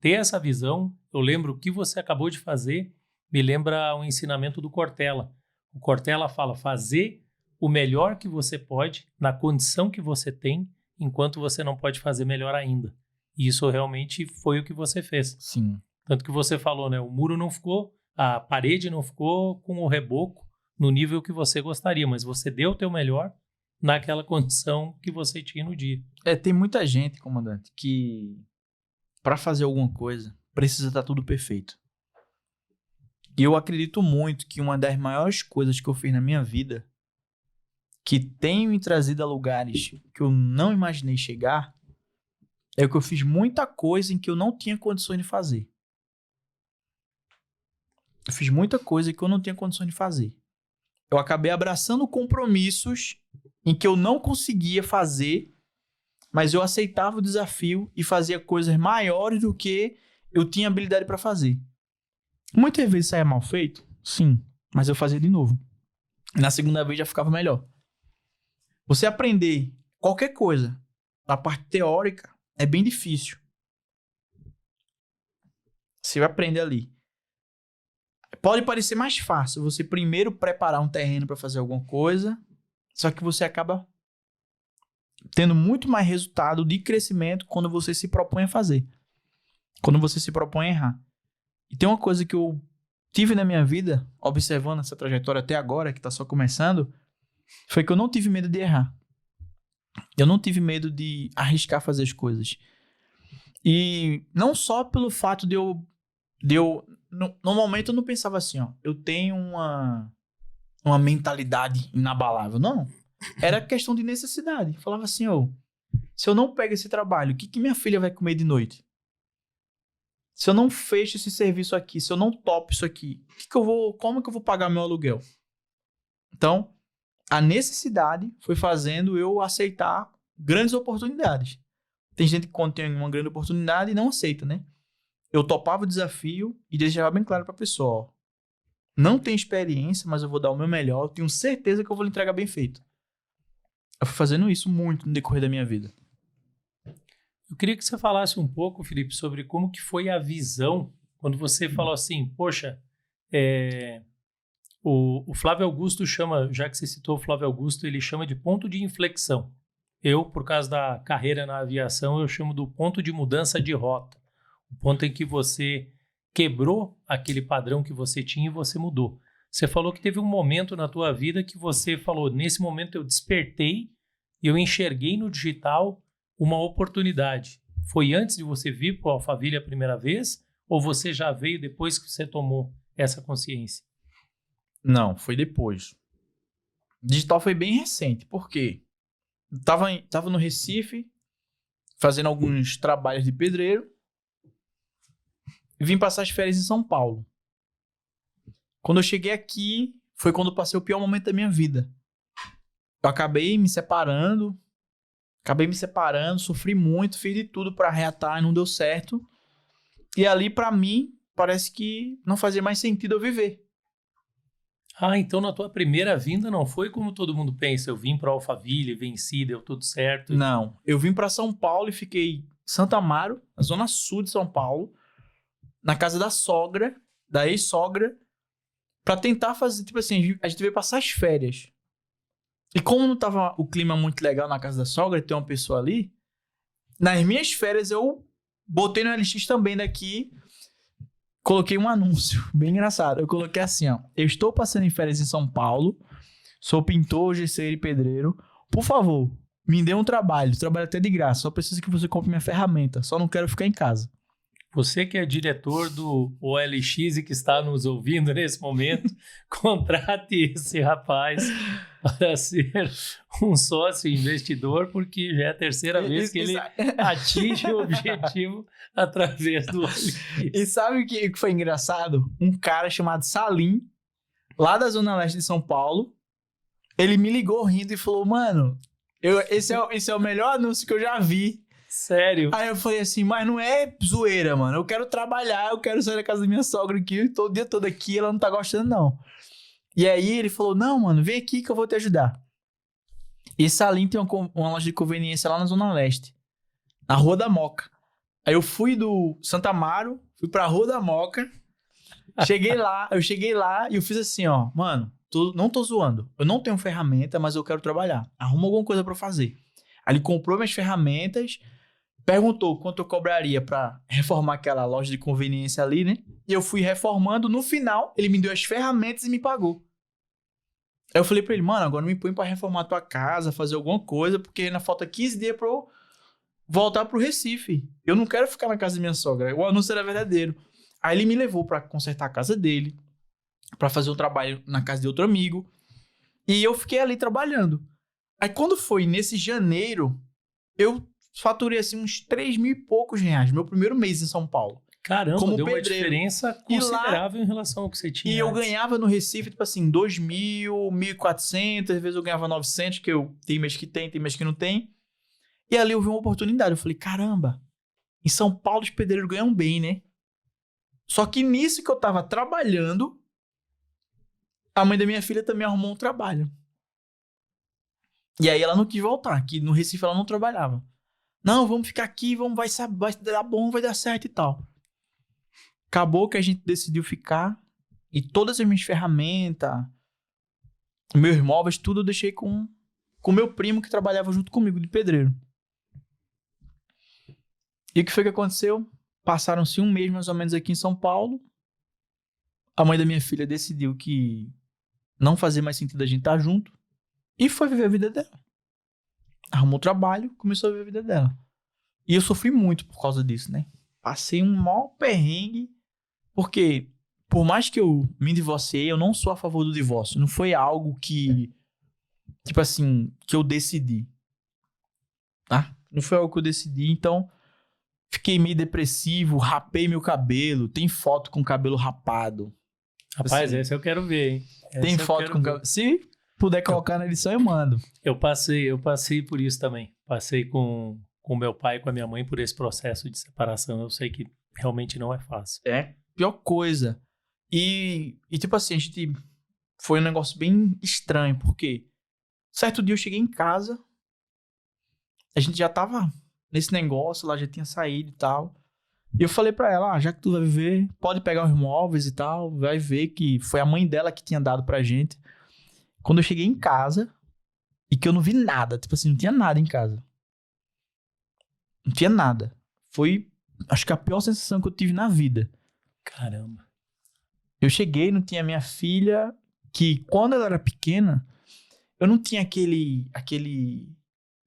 ter essa visão. Eu lembro o que você acabou de fazer, me lembra um ensinamento do Cortella. O Cortella fala fazer o melhor que você pode, na condição que você tem, enquanto você não pode fazer melhor ainda. E isso realmente foi o que você fez. Sim. Tanto que você falou, né? O muro não ficou, a parede não ficou com o reboco no nível que você gostaria, mas você deu o teu melhor naquela condição que você tinha no dia. Tem muita gente, comandante, que para fazer alguma coisa precisa estar tudo perfeito. E eu acredito muito que uma das maiores coisas que eu fiz na minha vida, que tem me trazido a lugares que eu não imaginei chegar, é que eu fiz muita coisa em que eu não tinha condições de fazer. Eu fiz muita coisa que eu não tinha condições de fazer. Eu acabei abraçando compromissos em que eu não conseguia fazer, mas eu aceitava o desafio e fazia coisas maiores do que eu tinha habilidade para fazer. Muitas vezes saía mal feito? Sim, mas eu fazia de novo. Na segunda vez já ficava melhor. Você aprender qualquer coisa na parte teórica é bem difícil. Você vai aprender ali. Pode parecer mais fácil você primeiro preparar um terreno para fazer alguma coisa, só que você acaba tendo muito mais resultado de crescimento quando você se propõe a fazer. Quando você se propõe a errar. E tem uma coisa que eu tive na minha vida, observando essa trajetória até agora, que está só começando, foi que eu não tive medo de errar. Eu não tive medo de arriscar fazer as coisas. E não só pelo fato de eu no momento eu não pensava assim, ó, eu tenho uma mentalidade inabalável. Não. Era questão de necessidade. Falava assim, ó, se eu não pego esse trabalho, o que minha filha vai comer de noite? Se eu não fecho esse serviço aqui, se eu não topo isso aqui, como que eu vou pagar meu aluguel? Então, a necessidade foi fazendo eu aceitar grandes oportunidades. Tem gente que quando tem uma grande oportunidade não aceita, né? Eu topava o desafio e deixava bem claro para a pessoa, ó, não tenho experiência, mas eu vou dar o meu melhor, eu tenho certeza que eu vou lhe entregar bem feito. Eu fui fazendo isso muito no decorrer da minha vida. Eu queria que você falasse um pouco, Felipe, sobre como que foi a visão quando você falou assim, poxa, o Flávio Augusto chama, já que você citou o Flávio Augusto, ele chama de ponto de inflexão. Eu, por causa da carreira na aviação, eu chamo do ponto de mudança de rota. O ponto em que você quebrou aquele padrão que você tinha e você mudou. Você falou que teve um momento na tua vida que você falou, nesse momento eu despertei e eu enxerguei no digital uma oportunidade. Foi antes de você vir para o Alphaville a primeira vez ou você já veio depois que você tomou essa consciência? Não, foi depois. Digital foi bem recente. Por quê? Tava no Recife, fazendo alguns trabalhos de pedreiro, e vim passar as férias em São Paulo. Quando eu cheguei aqui, foi quando eu passei o pior momento da minha vida. Eu acabei me separando, sofri muito, fiz de tudo para reatar e não deu certo. E ali, para mim, parece que não fazia mais sentido eu viver. Ah, então na tua primeira vinda não foi como todo mundo pensa, eu vim para Alphaville, venci, deu tudo certo. Não, eu vim para São Paulo e fiquei em Santo Amaro, na zona sul de São Paulo, na casa da sogra, da ex-sogra, pra tentar fazer, tipo assim, a gente veio passar as férias. E como não tava o clima muito legal na casa da sogra, tem uma pessoa ali, nas minhas férias eu botei no LX também daqui, coloquei um anúncio, bem engraçado. Eu coloquei assim, ó, eu estou passando em férias em São Paulo, sou pintor, gesseiro e pedreiro, por favor, me dê um trabalho até de graça, só preciso que você compre minha ferramenta, só não quero ficar em casa. Você que é diretor do OLX e que está nos ouvindo nesse momento, contrate esse rapaz para ser um sócio investidor, porque já é a terceira vez que ele atinge o objetivo através do OLX. E sabe o que foi engraçado? Um cara chamado Salim, lá da Zona Leste de São Paulo, ele me ligou rindo e falou, mano, Esse é o melhor anúncio que eu já vi. Sério? Aí eu falei assim, mas não é zoeira, mano. Eu quero trabalhar, eu quero sair da casa da minha sogra aqui, todo o dia todo aqui, ela não tá gostando, não. E aí ele falou, não, mano, vem aqui que eu vou te ajudar. E Salim tem uma loja de conveniência lá na Zona Leste, na Rua da Moca. Aí eu fui do Santa Amaro, fui pra Rua da Moca, cheguei lá e eu fiz assim, ó, mano, não tô zoando. Eu não tenho ferramenta, mas eu quero trabalhar. Arruma alguma coisa pra eu fazer. Aí ele comprou minhas ferramentas, perguntou quanto eu cobraria pra reformar aquela loja de conveniência ali, né? E eu fui reformando. No final, ele me deu as ferramentas e me pagou. Aí eu falei pra ele, mano, agora me põe pra reformar a tua casa, fazer alguma coisa, porque ainda falta 15 dias pra eu voltar pro Recife. Eu não quero ficar na casa da minha sogra. O anúncio era verdadeiro. Aí ele me levou pra consertar a casa dele, pra fazer um trabalho na casa de outro amigo. E eu fiquei ali trabalhando. Aí quando foi nesse janeiro, eu faturei assim uns 3 mil e poucos reais. Meu primeiro mês em São Paulo. Caramba, como deu uma pedreiro. diferença considerável em relação ao que você tinha E eu antes. ganhava no Recife, tipo assim, 2.000, 1.400, às vezes eu ganhava 900, que eu tem mês que tem mês que não tem. E ali eu vi uma oportunidade. Eu falei, caramba, em São Paulo os pedreiros ganham bem, né? Só que nisso que eu tava trabalhando, a mãe da minha filha também arrumou um trabalho. E aí ela não quis voltar, que no Recife ela não trabalhava. Não, vamos ficar aqui, vai dar bom, vai dar certo e tal. Acabou que a gente decidiu ficar e todas as minhas ferramentas, meus móveis, tudo eu deixei com meu primo que trabalhava junto comigo de pedreiro. E o que foi que aconteceu? Passaram-se um mês mais ou menos aqui em São Paulo. A mãe da minha filha decidiu que não fazia mais sentido a gente estar junto e foi viver a vida dela. Arrumou trabalho, começou a viver a vida dela. E eu sofri muito por causa disso, né? Passei um maior perrengue, porque por mais que eu me divorciei, eu não sou a favor do divórcio. Não foi algo que, tipo assim, que eu decidi. Tá? Não foi algo que eu decidi, então fiquei meio depressivo, rapei meu cabelo. Tem foto com o cabelo rapado. Rapaz, assim, essa eu quero ver, hein? Tem foto com o cabelo. Se puder colocar na edição, eu mando. Eu passei por isso também. Passei com meu pai e com a minha mãe por esse processo de separação. Eu sei que realmente não é fácil. É, pior coisa. E tipo assim, a gente... Foi um negócio bem estranho, porque certo dia eu cheguei em casa, a gente já tava nesse negócio, lá já tinha saído e tal. E eu falei pra ela, já que tu vai viver, pode pegar os móveis e tal, vai ver que foi a mãe dela que tinha dado pra gente. Quando eu cheguei em casa, e que eu não vi nada, tipo assim, não tinha nada em casa. Não tinha nada. Foi, acho que a pior sensação que eu tive na vida. Caramba. Eu cheguei, não tinha minha filha, que quando ela era pequena, eu não tinha aquele...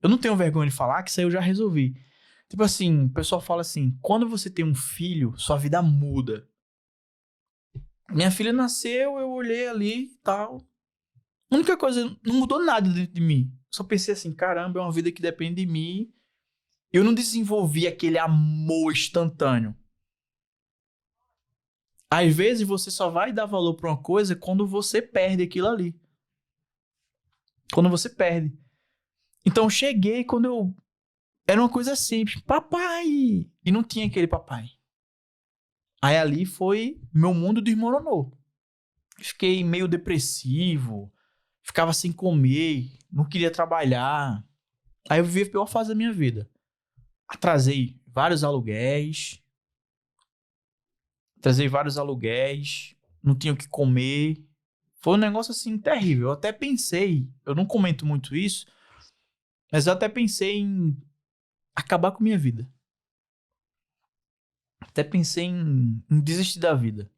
Eu não tenho vergonha de falar, que isso aí eu já resolvi. Tipo assim, o pessoal fala assim, quando você tem um filho, sua vida muda. Minha filha nasceu, eu olhei ali e tal. A única coisa, não mudou nada dentro de mim. Só pensei assim, caramba, é uma vida que depende de mim. Eu não desenvolvi aquele amor instantâneo. Às vezes você só vai dar valor pra uma coisa quando você perde aquilo ali. Quando você perde. Então eu cheguei quando eu... Era uma coisa simples. Papai! E não tinha aquele papai. Aí ali foi... Meu mundo desmoronou. Fiquei meio depressivo. Ficava sem comer. Não queria trabalhar. Aí eu vivi a pior fase da minha vida. Atrasei vários aluguéis. Não tinha o que comer. Foi um negócio assim terrível. Eu até pensei... Eu não comento muito isso. Mas eu até pensei em acabar com minha vida. Até pensei em desistir da vida.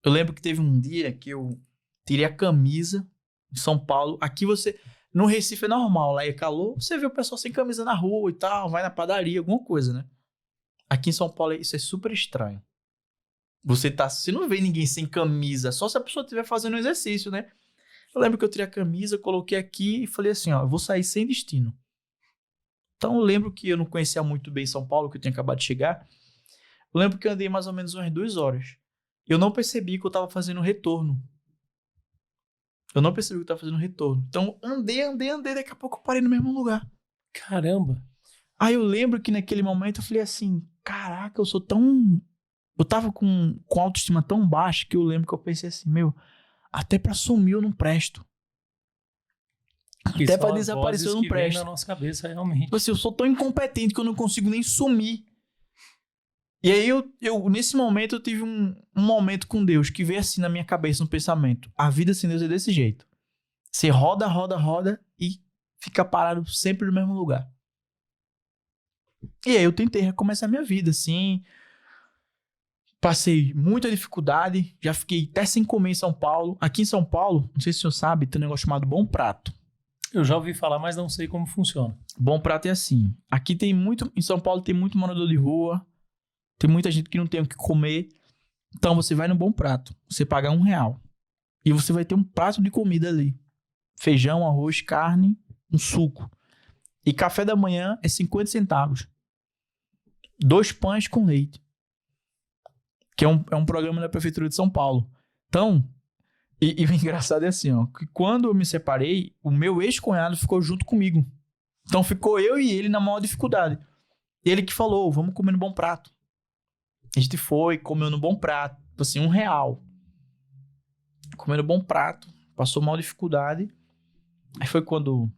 Eu lembro que teve um dia que eu tirei a camisa em São Paulo. Aqui você... No Recife é normal, lá é calor. Você vê o pessoal sem camisa na rua e tal, vai na padaria, alguma coisa, né? Aqui em São Paulo isso é super estranho. Você não vê ninguém sem camisa, só se a pessoa estiver fazendo um exercício, né? Eu lembro que eu tirei a camisa, coloquei aqui e falei assim, ó, eu vou sair sem destino. Então eu lembro que eu não conhecia muito bem São Paulo, que eu tinha acabado de chegar. Eu lembro que eu andei mais ou menos umas 2 horas. Eu não percebi que eu tava fazendo um retorno. Eu não percebi que eu tava fazendo retorno. Então, andei, daqui a pouco eu parei no mesmo lugar. Caramba. Aí eu lembro que naquele momento eu falei assim, caraca, eu sou tão... Eu tava com autoestima tão baixa que eu lembro que eu pensei assim, até pra sumir eu não presto. Até pra desaparecer eu não presto. Na nossa cabeça, realmente. Tipo assim, eu sou tão incompetente que eu não consigo nem sumir. E aí eu nesse momento eu tive um momento com Deus que veio assim na minha cabeça, no pensamento. A vida sem Deus é desse jeito. Você roda e fica parado sempre no mesmo lugar. E aí eu tentei recomeçar minha vida, assim. Passei muita dificuldade, já fiquei até sem comer em São Paulo. Aqui em São Paulo, não sei se o senhor sabe, tem um negócio chamado Bom Prato. Eu já ouvi falar, mas não sei como funciona. Bom Prato é assim. Aqui tem muito... Em São Paulo tem muito morador de rua. Tem muita gente que não tem o que comer. Então você vai no Bom Prato. Você paga R$1. E você vai ter um prato de comida ali. Feijão, arroz, carne, um suco. E café da manhã é 50 centavos. 2 pães com leite. Que é um programa da Prefeitura de São Paulo. Então, e o engraçado é assim, ó, que quando eu me separei, o meu ex-cunhado ficou junto comigo. Então ficou eu e ele na maior dificuldade. Ele que falou, vamos comer no Bom Prato. A gente foi, comeu no Bom Prato, tipo assim, R$1. Comeu no Bom Prato, passou maior dificuldade. Aí foi quando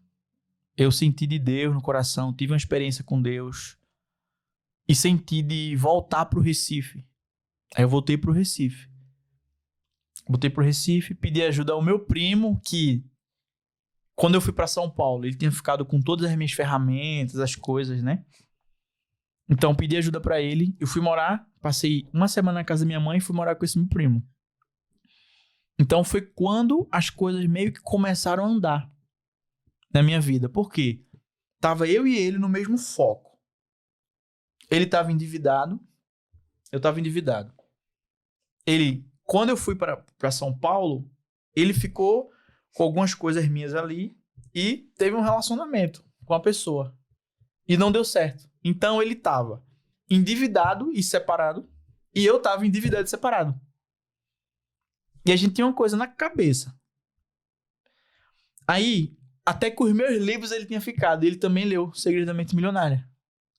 eu senti de Deus no coração, tive uma experiência com Deus e senti de voltar pro Recife. Aí eu voltei pro Recife. Pedi ajuda ao meu primo, que quando eu fui pra São Paulo, ele tinha ficado com todas as minhas ferramentas, as coisas, né? Então pedi ajuda pra ele. Eu fui morar, passei uma semana na casa da minha mãe e fui morar com esse meu primo. Então foi quando as coisas meio que começaram a andar na minha vida. Por quê? Tava eu e ele no mesmo foco. Ele tava endividado, eu tava endividado. Ele, quando eu fui para São Paulo, ele ficou com algumas coisas minhas ali e teve um relacionamento com a pessoa. E não deu certo. Então ele tava endividado e separado e eu tava endividado e separado. E a gente tinha uma coisa na cabeça. Aí, até com os meus livros ele tinha ficado. Ele também leu Segredo da Mente Milionária.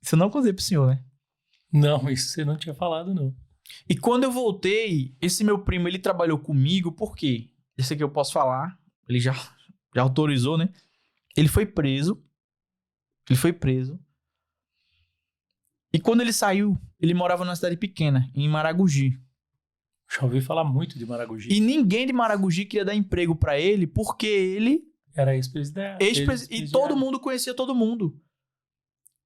Isso eu não contei pro senhor, né? Não, isso você não tinha falado, não. E quando eu voltei, esse meu primo, ele trabalhou comigo, por quê? Esse aqui eu posso falar, ele já autorizou, né? Ele foi preso. E quando ele saiu, ele morava numa cidade pequena, em Maragogi. Já ouvi falar muito de Maragogi. E ninguém de Maragogi queria dar emprego pra ele, porque ele... Era ex-presidente. E todo mundo conhecia todo mundo.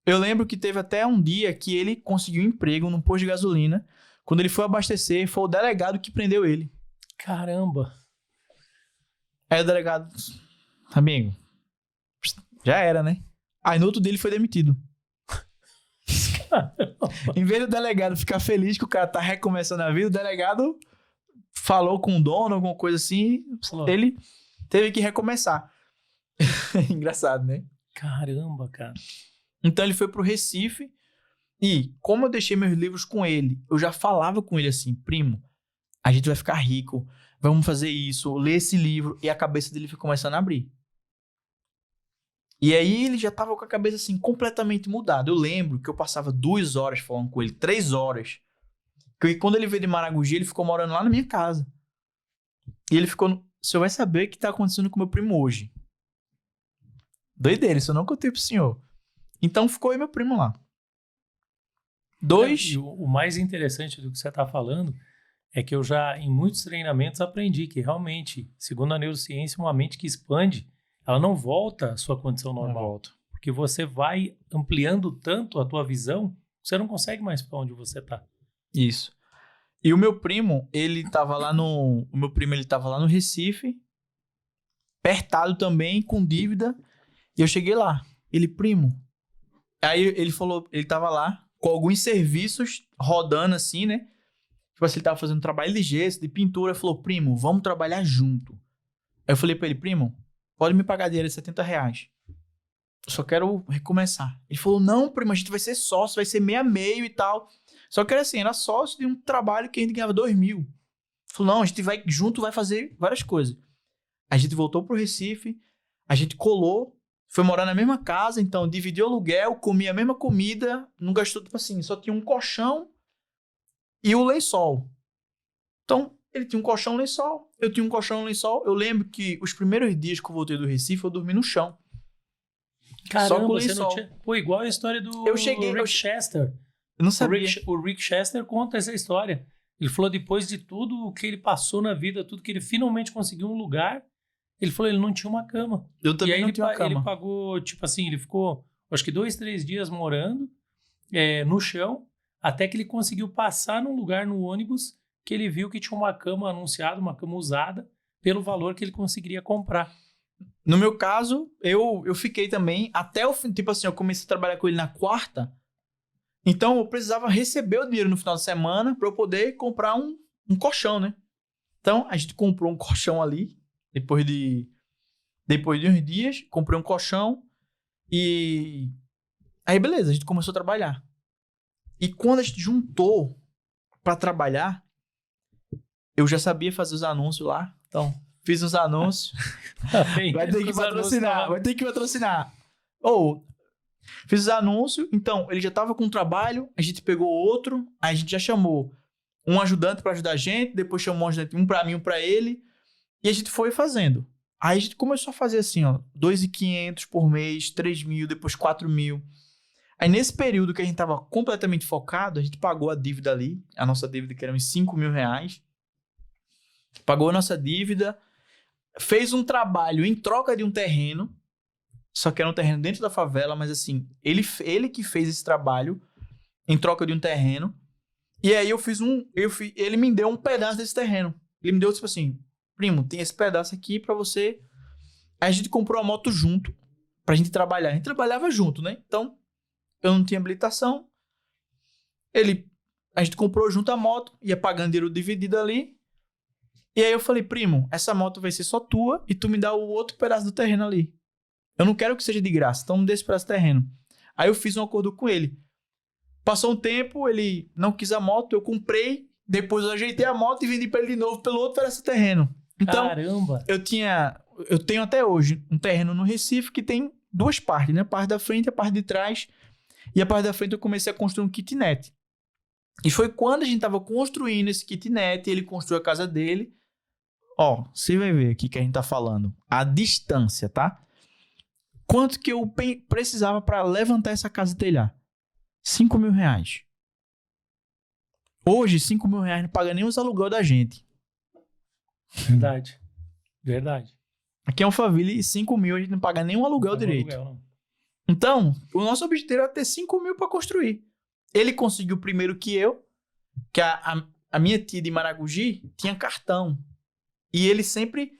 Eu lembro que teve até um dia que ele conseguiu um emprego num posto de gasolina. Quando ele foi abastecer, foi o delegado que prendeu ele. Caramba. Aí o delegado... Amigo, já era, né? Aí no outro dia ele foi demitido. Em vez do delegado ficar feliz que o cara tá recomeçando a vida, o delegado falou com o dono, alguma coisa assim, ele teve que recomeçar. Engraçado, né? Caramba, cara. Então ele foi pro Recife e, como eu deixei meus livros com ele, eu já falava com ele assim, primo, a gente vai ficar rico, vamos fazer isso, ler esse livro, e a cabeça dele foi começando a abrir. E aí ele já tava com a cabeça assim, completamente mudada. Eu lembro que eu passava 2 horas falando com ele, 3 horas. Porque quando ele veio de Maragogi, ele ficou morando lá na minha casa. E ele ficou... O senhor vai saber o que tá acontecendo com meu primo hoje. Doideira, isso eu não contei pro senhor. Então ficou aí meu primo lá. E o mais interessante do que você tá falando é que eu já, em muitos treinamentos, aprendi que realmente, segundo a neurociência, uma mente que expande, ela não volta à sua condição normal. Não volta. Porque você vai ampliando tanto a tua visão, você não consegue mais ficar onde você tá. Isso. E o meu primo, ele tava lá no Recife, apertado também, com dívida. E eu cheguei lá. Ele, primo. Aí ele falou, ele tava lá com alguns serviços rodando assim, né? Tipo assim, ele tava fazendo trabalho de gesso, de pintura. Ele falou, primo, vamos trabalhar junto. Aí eu falei pra ele, primo, pode me pagar dinheiro de R$70. Eu só quero recomeçar. Ele falou, não, primo, a gente vai ser sócio, vai ser meio a meio e tal. Só que era assim, era sócio de um trabalho que a gente ganhava 2.000. Ele falou, não, a gente vai junto, vai fazer várias coisas. a gente voltou pro Recife, a gente colou, foi morar na mesma casa, então dividiu o aluguel, comia a mesma comida, não gastou, tipo assim, só tinha um colchão e o lençol. Então, ele tinha um colchão, lençol, eu tinha um colchão, lençol. Eu lembro que os primeiros dias que eu voltei do Recife, eu dormi no chão. Caramba, só com o você não lençol. tinha... Pô, igual a história do Eu cheguei- Rick Chester. Eu não sabia. O Rick Chester conta essa história. Ele falou depois de tudo o que ele passou na vida, tudo que ele finalmente conseguiu um lugar, ele falou que ele não tinha uma cama. Eu também e aí não tinha uma cama. ele pagou, tipo assim, ele ficou, acho que 2, 3 dias morando no chão, até que ele conseguiu passar num lugar no ônibus que ele viu que tinha uma cama anunciada, uma cama usada, pelo valor que ele conseguiria comprar. No meu caso, eu fiquei também até o fim. Tipo assim, eu comecei a trabalhar com ele na quarta. Então, eu precisava receber o dinheiro no final de semana para eu poder comprar um colchão, né? Então, a gente comprou um colchão ali. Depois de uns dias, comprei um colchão. E aí, beleza, a gente começou a trabalhar. E quando a gente juntou para trabalhar, eu já sabia fazer os anúncios lá. Então, fiz os anúncios. Vai ter que patrocinar, vai ter que patrocinar. Fiz os anúncios, então ele já tava com um trabalho, a gente pegou outro, aí a gente já chamou um ajudante para ajudar a gente, depois chamou um ajudante, um para mim, um para ele, e a gente foi fazendo. Aí a gente começou a fazer assim, ó, 2.500 por mês, 3.000, depois 4.000. Aí nesse período que a gente tava completamente focado, a gente pagou a dívida ali, a nossa dívida que era uns 5.000 reais, pagou a nossa dívida, fez um trabalho em troca de um terreno, só que era um terreno dentro da favela, mas assim, ele que fez esse trabalho em troca de um terreno. E aí ele me deu um pedaço desse terreno. Ele me deu, tipo assim, primo, tem esse pedaço aqui pra você. Aí a gente comprou a moto junto, pra gente trabalhar. A gente trabalhava junto, né? Então, eu não tinha habilitação. A gente comprou junto a moto, ia pagando dinheiro dividido ali. E aí eu falei, primo, essa moto vai ser só tua e tu me dá o outro pedaço do terreno ali. Eu não quero que seja de graça, então me dê esse pedaço de terreno. Aí eu fiz um acordo com ele. Passou um tempo, ele não quis a moto, eu comprei, depois eu ajeitei a moto e vendi pra ele de novo pelo outro pedaço de terreno. Então, caramba! Eu tenho até hoje um terreno no Recife que tem duas partes, né? A parte da frente e a parte de trás. E a parte da frente eu comecei a construir um kitnet. E foi quando a gente tava construindo esse kitnet, ele construiu a casa dele. Ó, você vai ver aqui que a gente tá falando. A distância, tá? Quanto que eu precisava para levantar essa casa e telhar? 5.000 reais. Hoje, 5.000 reais não paga nem os aluguel da gente. Verdade. Verdade. Aqui é um Alphaville e 5.000 a gente não paga nem um aluguel direito. Então, o nosso objetivo era ter 5.000 para construir. Ele conseguiu primeiro que eu, que a minha tia de Maragogi tinha cartão. E ele sempre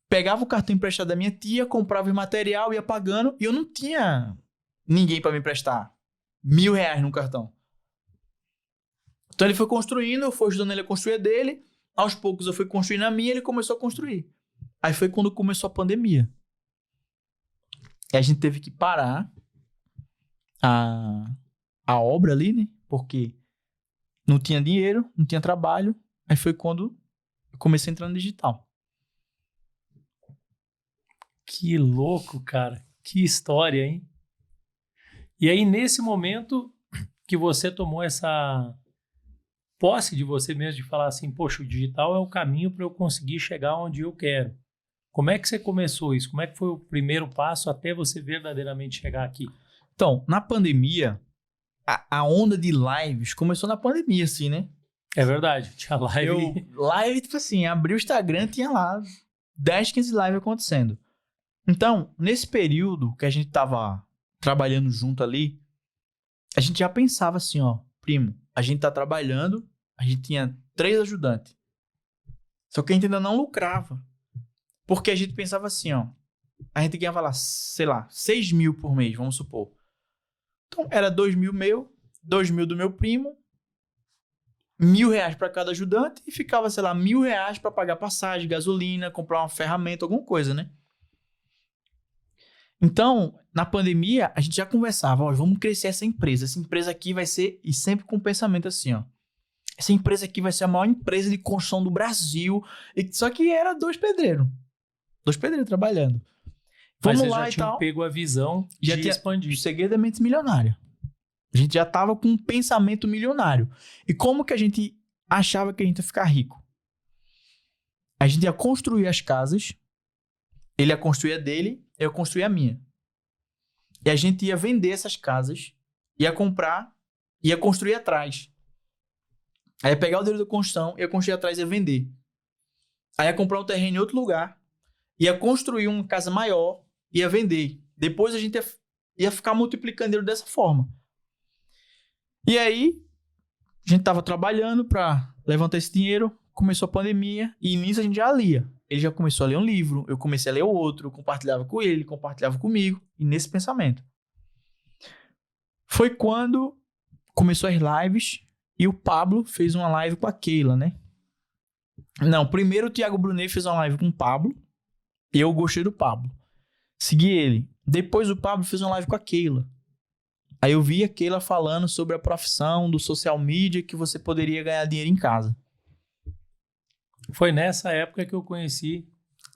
pegava o cartão emprestado da minha tia, comprava o material, ia pagando, e eu não tinha ninguém para me emprestar 1.000 reais no cartão. Então ele foi construindo, eu fui ajudando ele a construir a dele, aos poucos eu fui construindo a minha, ele começou a construir. Aí foi quando começou a pandemia. E a gente teve que parar a obra ali, né? Porque não tinha dinheiro, não tinha trabalho. Aí foi quando eu comecei a entrar no digital. Que louco, cara. Que história, hein? E aí, nesse momento que você tomou essa posse de você mesmo, de falar assim, poxa, o digital é o caminho para eu conseguir chegar onde eu quero. Como é que você começou isso? Como é que foi o primeiro passo até você verdadeiramente chegar aqui? Então, na pandemia, a onda de lives começou na pandemia, assim, né? É verdade. Tinha live. Live, tipo assim, abri o Instagram, tinha lá 10, 15 lives acontecendo. Então, nesse período que a gente tava trabalhando junto ali, a gente já pensava assim, ó, primo, a gente tá trabalhando, a gente tinha 3 ajudantes. Só que a gente ainda não lucrava. Porque a gente pensava assim, ó, a gente ganhava lá, sei lá, 6.000 por mês, vamos supor. Então, era 2.000 meu, 2.000 do meu primo, 1.000 reais para cada ajudante e ficava, sei lá, 1.000 reais para pagar passagem, gasolina, comprar uma ferramenta, alguma coisa, né? Então, na pandemia, a gente já conversava, ó, vamos crescer essa empresa aqui vai ser, e sempre com o pensamento assim, ó, essa empresa aqui vai ser a maior empresa de construção do Brasil, só que era 2 pedreiros. 2 pedreiros trabalhando. Mas Vamos vocês lá já e tinham tal. pego a visão Já de tinha expandir. o segredo da mente milionária. A gente já tava com um pensamento milionário. E como que a gente achava que a gente ia ficar rico? A gente ia construir as casas, ele ia construir a dele, eu ia construir a minha. E a gente ia vender essas casas, ia comprar, ia construir atrás. Aí ia pegar o dinheiro da construção, ia construir atrás e ia vender. Aí ia comprar um terreno em outro lugar, ia construir uma casa maior, ia vender. Depois a gente ia ficar multiplicando dinheiro dessa forma. E aí, a gente tava trabalhando para levantar esse dinheiro, começou a pandemia, e nisso a gente já lia. Ele já começou a ler um livro, eu comecei a ler outro, eu compartilhava com ele compartilhava comigo, e nesse pensamento. Foi quando começou as lives, e o Pablo fez uma live com a Keila, né? Não, primeiro o Thiago Brunet fez uma live com o Pablo, e eu gostei do Pablo. Segui ele. Depois o Pablo fez uma live com a Keila. Aí eu vi a Keila falando sobre a profissão do social media, que você poderia ganhar dinheiro em casa. Foi nessa época que eu conheci.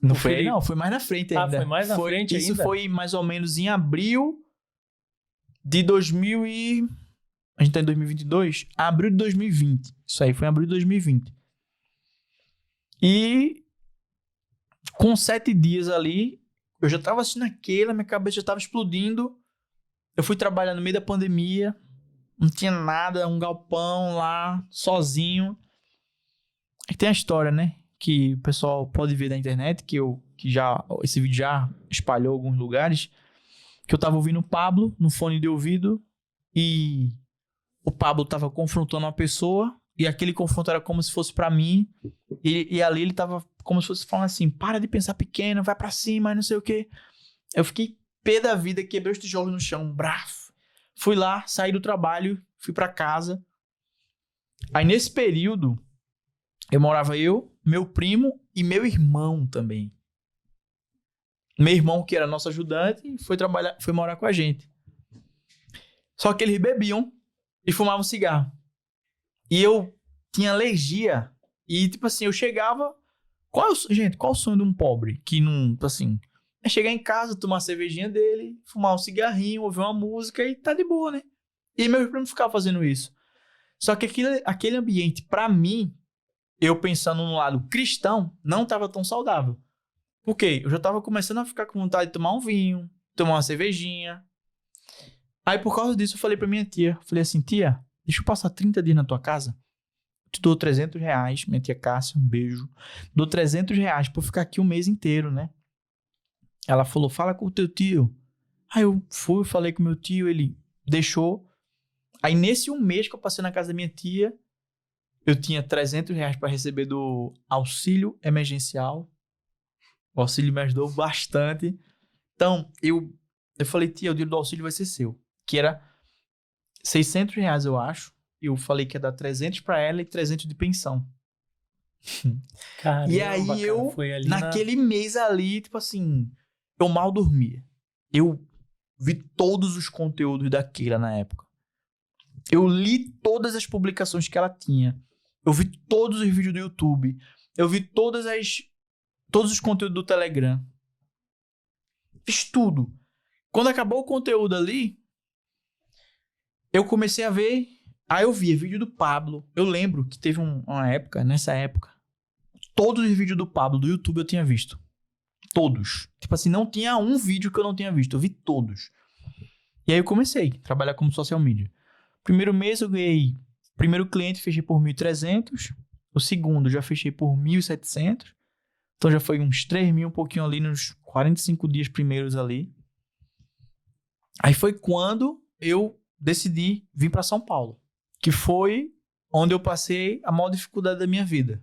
Não O foi aí, Felipe. não. Foi mais na frente ainda. Foi mais na frente isso ainda? foi mais ou menos em abril de 2000 e... A gente tá em 2022? Abril de 2020. Isso aí foi em abril de 2020. E com 7 dias ali, eu já tava assistindo aquela, minha cabeça já tava explodindo. Eu fui trabalhar no meio da pandemia, não tinha nada, um galpão lá, sozinho. Aí tem a história, né? Que o pessoal pode ver na internet, esse vídeo já espalhou em alguns lugares, que eu tava ouvindo o Pablo no fone de ouvido e o Pablo tava confrontando uma pessoa e aquele confronto era como se fosse pra mim e ali ele tava como se fosse falando assim, para de pensar pequeno, vai pra cima, não sei o quê. Eu fiquei pé da vida, quebrei os tijolos no chão, braf. Fui lá, saí do trabalho, fui pra casa. Aí nesse período, eu morava eu, meu primo e meu irmão também. Meu irmão, que era nosso ajudante, foi morar com a gente. Só que eles bebiam e fumavam cigarro. E eu tinha alergia. E, tipo assim, eu chegava... Gente, qual o sonho de um pobre que não, assim... É chegar em casa, tomar a cervejinha dele, fumar um cigarrinho, ouvir uma música e tá de boa, né? E meu primo ficava fazendo isso. Só que aquele ambiente, pra mim, eu pensando no lado cristão, não tava tão saudável. Por quê? Eu já tava começando a ficar com vontade de tomar um vinho, tomar uma cervejinha. Aí, por causa disso, eu falei pra minha tia. Falei assim, tia, deixa eu passar 30 dias na tua casa. Te dou R$300, minha tia Cássia, um beijo. Dou R$300 pra eu ficar aqui um mês inteiro, né? Ela falou, fala com o teu tio. Aí eu fui, falei com o meu tio, ele deixou. Aí nesse um mês que eu passei na casa da minha tia, eu tinha R$300 pra receber do auxílio emergencial. O auxílio me ajudou bastante. Então, eu falei, tia, o dinheiro do auxílio vai ser seu. Que era R$600, eu acho. Eu falei que ia dar 300 pra ela e 300 de pensão. Caramba, e aí cara, eu, foi ali naquele mês ali, tipo assim, eu mal dormia. Eu vi todos os conteúdos da Keila na época. Eu li todas as publicações que ela tinha. Eu vi todos os vídeos do YouTube. Eu vi todos os conteúdos do Telegram. Fiz tudo. Quando acabou o conteúdo ali, eu comecei a ver. Aí eu via vídeo do Pablo. Eu lembro que teve uma época, nessa época, todos os vídeos do Pablo do YouTube eu tinha visto. Todos. Tipo assim, não tinha um vídeo que eu não tinha visto. Eu vi todos. E aí eu comecei a trabalhar como social media. Primeiro mês eu ganhei... Primeiro cliente fechei por 1.300. O segundo já fechei por 1.700. Então já foi uns 3.000, um pouquinho ali nos 45 dias primeiros ali. Aí foi quando eu decidi vir para São Paulo. Que foi onde eu passei a maior dificuldade da minha vida.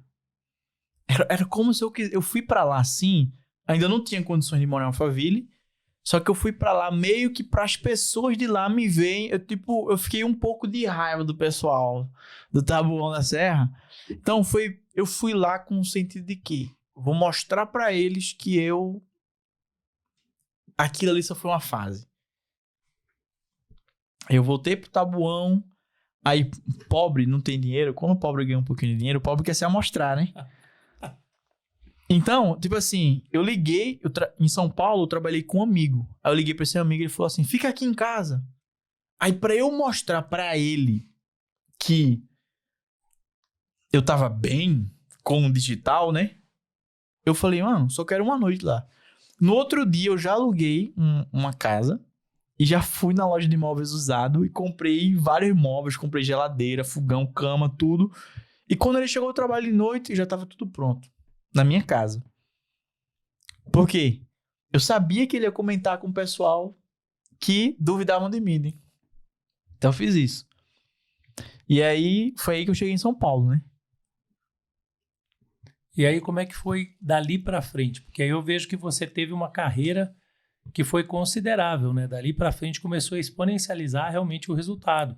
Era como se eu fui para lá assim, ainda não tinha condições de morar em Alphaville, só que eu fui para lá meio que para as pessoas de lá me verem, eu fiquei um pouco de raiva do pessoal do Taboão da Serra. Então eu fui lá com o sentido de que vou mostrar para eles que aquilo ali só foi uma fase. Eu voltei pro Taboão. Aí, pobre não tem dinheiro. Quando o pobre ganha um pouquinho de dinheiro, o pobre quer se amostrar, né? Então, tipo assim, eu liguei, em São Paulo, eu trabalhei com um amigo. Aí eu liguei pra esse amigo e ele falou assim, fica aqui em casa. Aí pra eu mostrar pra ele que eu tava bem com o digital, né? Eu falei, mano, só quero uma noite lá. No outro dia eu já aluguei uma casa e já fui na loja de móveis usado e comprei vários móveis, comprei geladeira, fogão, cama, tudo. E quando ele chegou ao trabalho de noite, já tava tudo pronto. Na minha casa. Por quê? Eu sabia que ele ia comentar com o pessoal que duvidavam de mim, né? Então eu fiz isso. E aí, foi aí que eu cheguei em São Paulo, né? E aí, como é que foi dali para frente? Porque aí eu vejo que você teve uma carreira que foi considerável, né? Dali para frente começou a exponencializar realmente o resultado.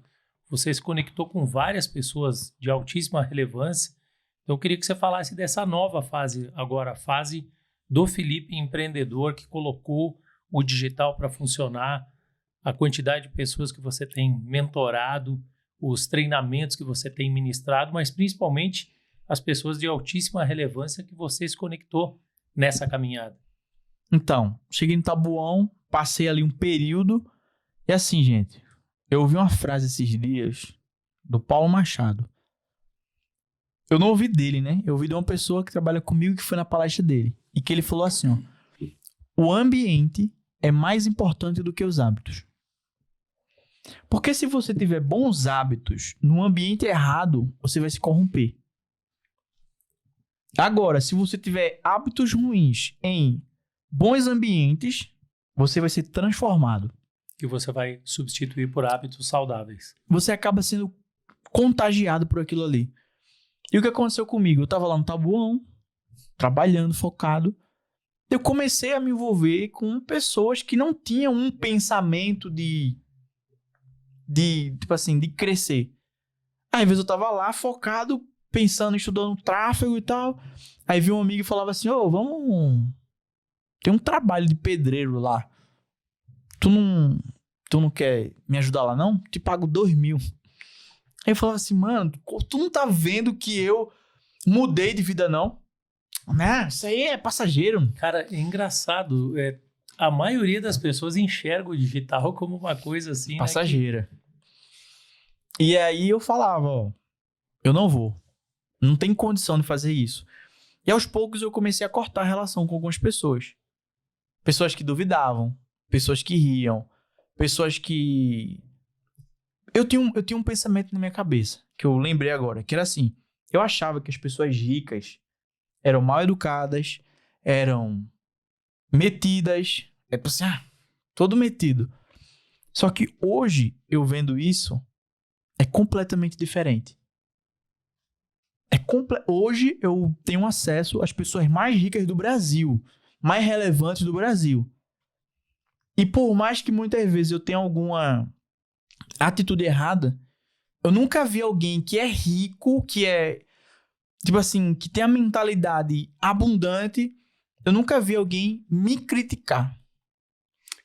Você se conectou com várias pessoas de altíssima relevância. Então, eu queria que você falasse dessa nova fase agora, a fase do Felipe empreendedor que colocou o digital para funcionar, a quantidade de pessoas que você tem mentorado, os treinamentos que você tem ministrado, mas principalmente as pessoas de altíssima relevância que você se conectou nessa caminhada. Então, cheguei no Tabuão, passei ali um período. E assim, gente, eu ouvi uma frase esses dias do Paulo Machado. Eu não ouvi dele, né? Eu ouvi de uma pessoa que trabalha comigo que foi na palestra dele. E que ele falou assim, ó. O ambiente é mais importante do que os hábitos. Porque se você tiver bons hábitos no ambiente errado, você vai se corromper. Agora, se você tiver hábitos ruins em bons ambientes, você vai ser transformado. Que você vai substituir por hábitos saudáveis. Você acaba sendo contagiado por aquilo ali. E o que aconteceu comigo? Eu tava lá no Tabuão, trabalhando, focado. Eu comecei a me envolver com pessoas que não tinham um pensamento tipo assim, de crescer. Aí, às vezes eu tava lá focado, pensando, estudando tráfego e tal. Aí vi um amigo e falava assim, vamos... Tem um trabalho de pedreiro lá. Tu não quer me ajudar lá, não? Te pago 2.000. Aí eu falava assim, mano, tu não tá vendo que eu mudei de vida, não? Né? Isso aí é passageiro. Cara, é engraçado. A maioria das pessoas enxerga o digital como uma coisa assim, passageira. Né, E aí eu falava, eu não vou. Não tem condição de fazer isso. E aos poucos eu comecei a cortar a relação com algumas pessoas. Pessoas que duvidavam, pessoas que riam, pessoas que... Eu tinha um pensamento na minha cabeça, que eu lembrei agora, que era assim, eu achava que as pessoas ricas eram mal educadas, eram metidas, assim, todo metido. Só que hoje, eu vendo isso, é completamente diferente. Hoje eu tenho acesso às pessoas mais ricas do Brasil, mais relevantes do Brasil. E por mais que muitas vezes eu tenha alguma atitude errada, eu nunca vi alguém que é rico, que é, tipo assim, que tem a mentalidade abundante, eu nunca vi alguém me criticar.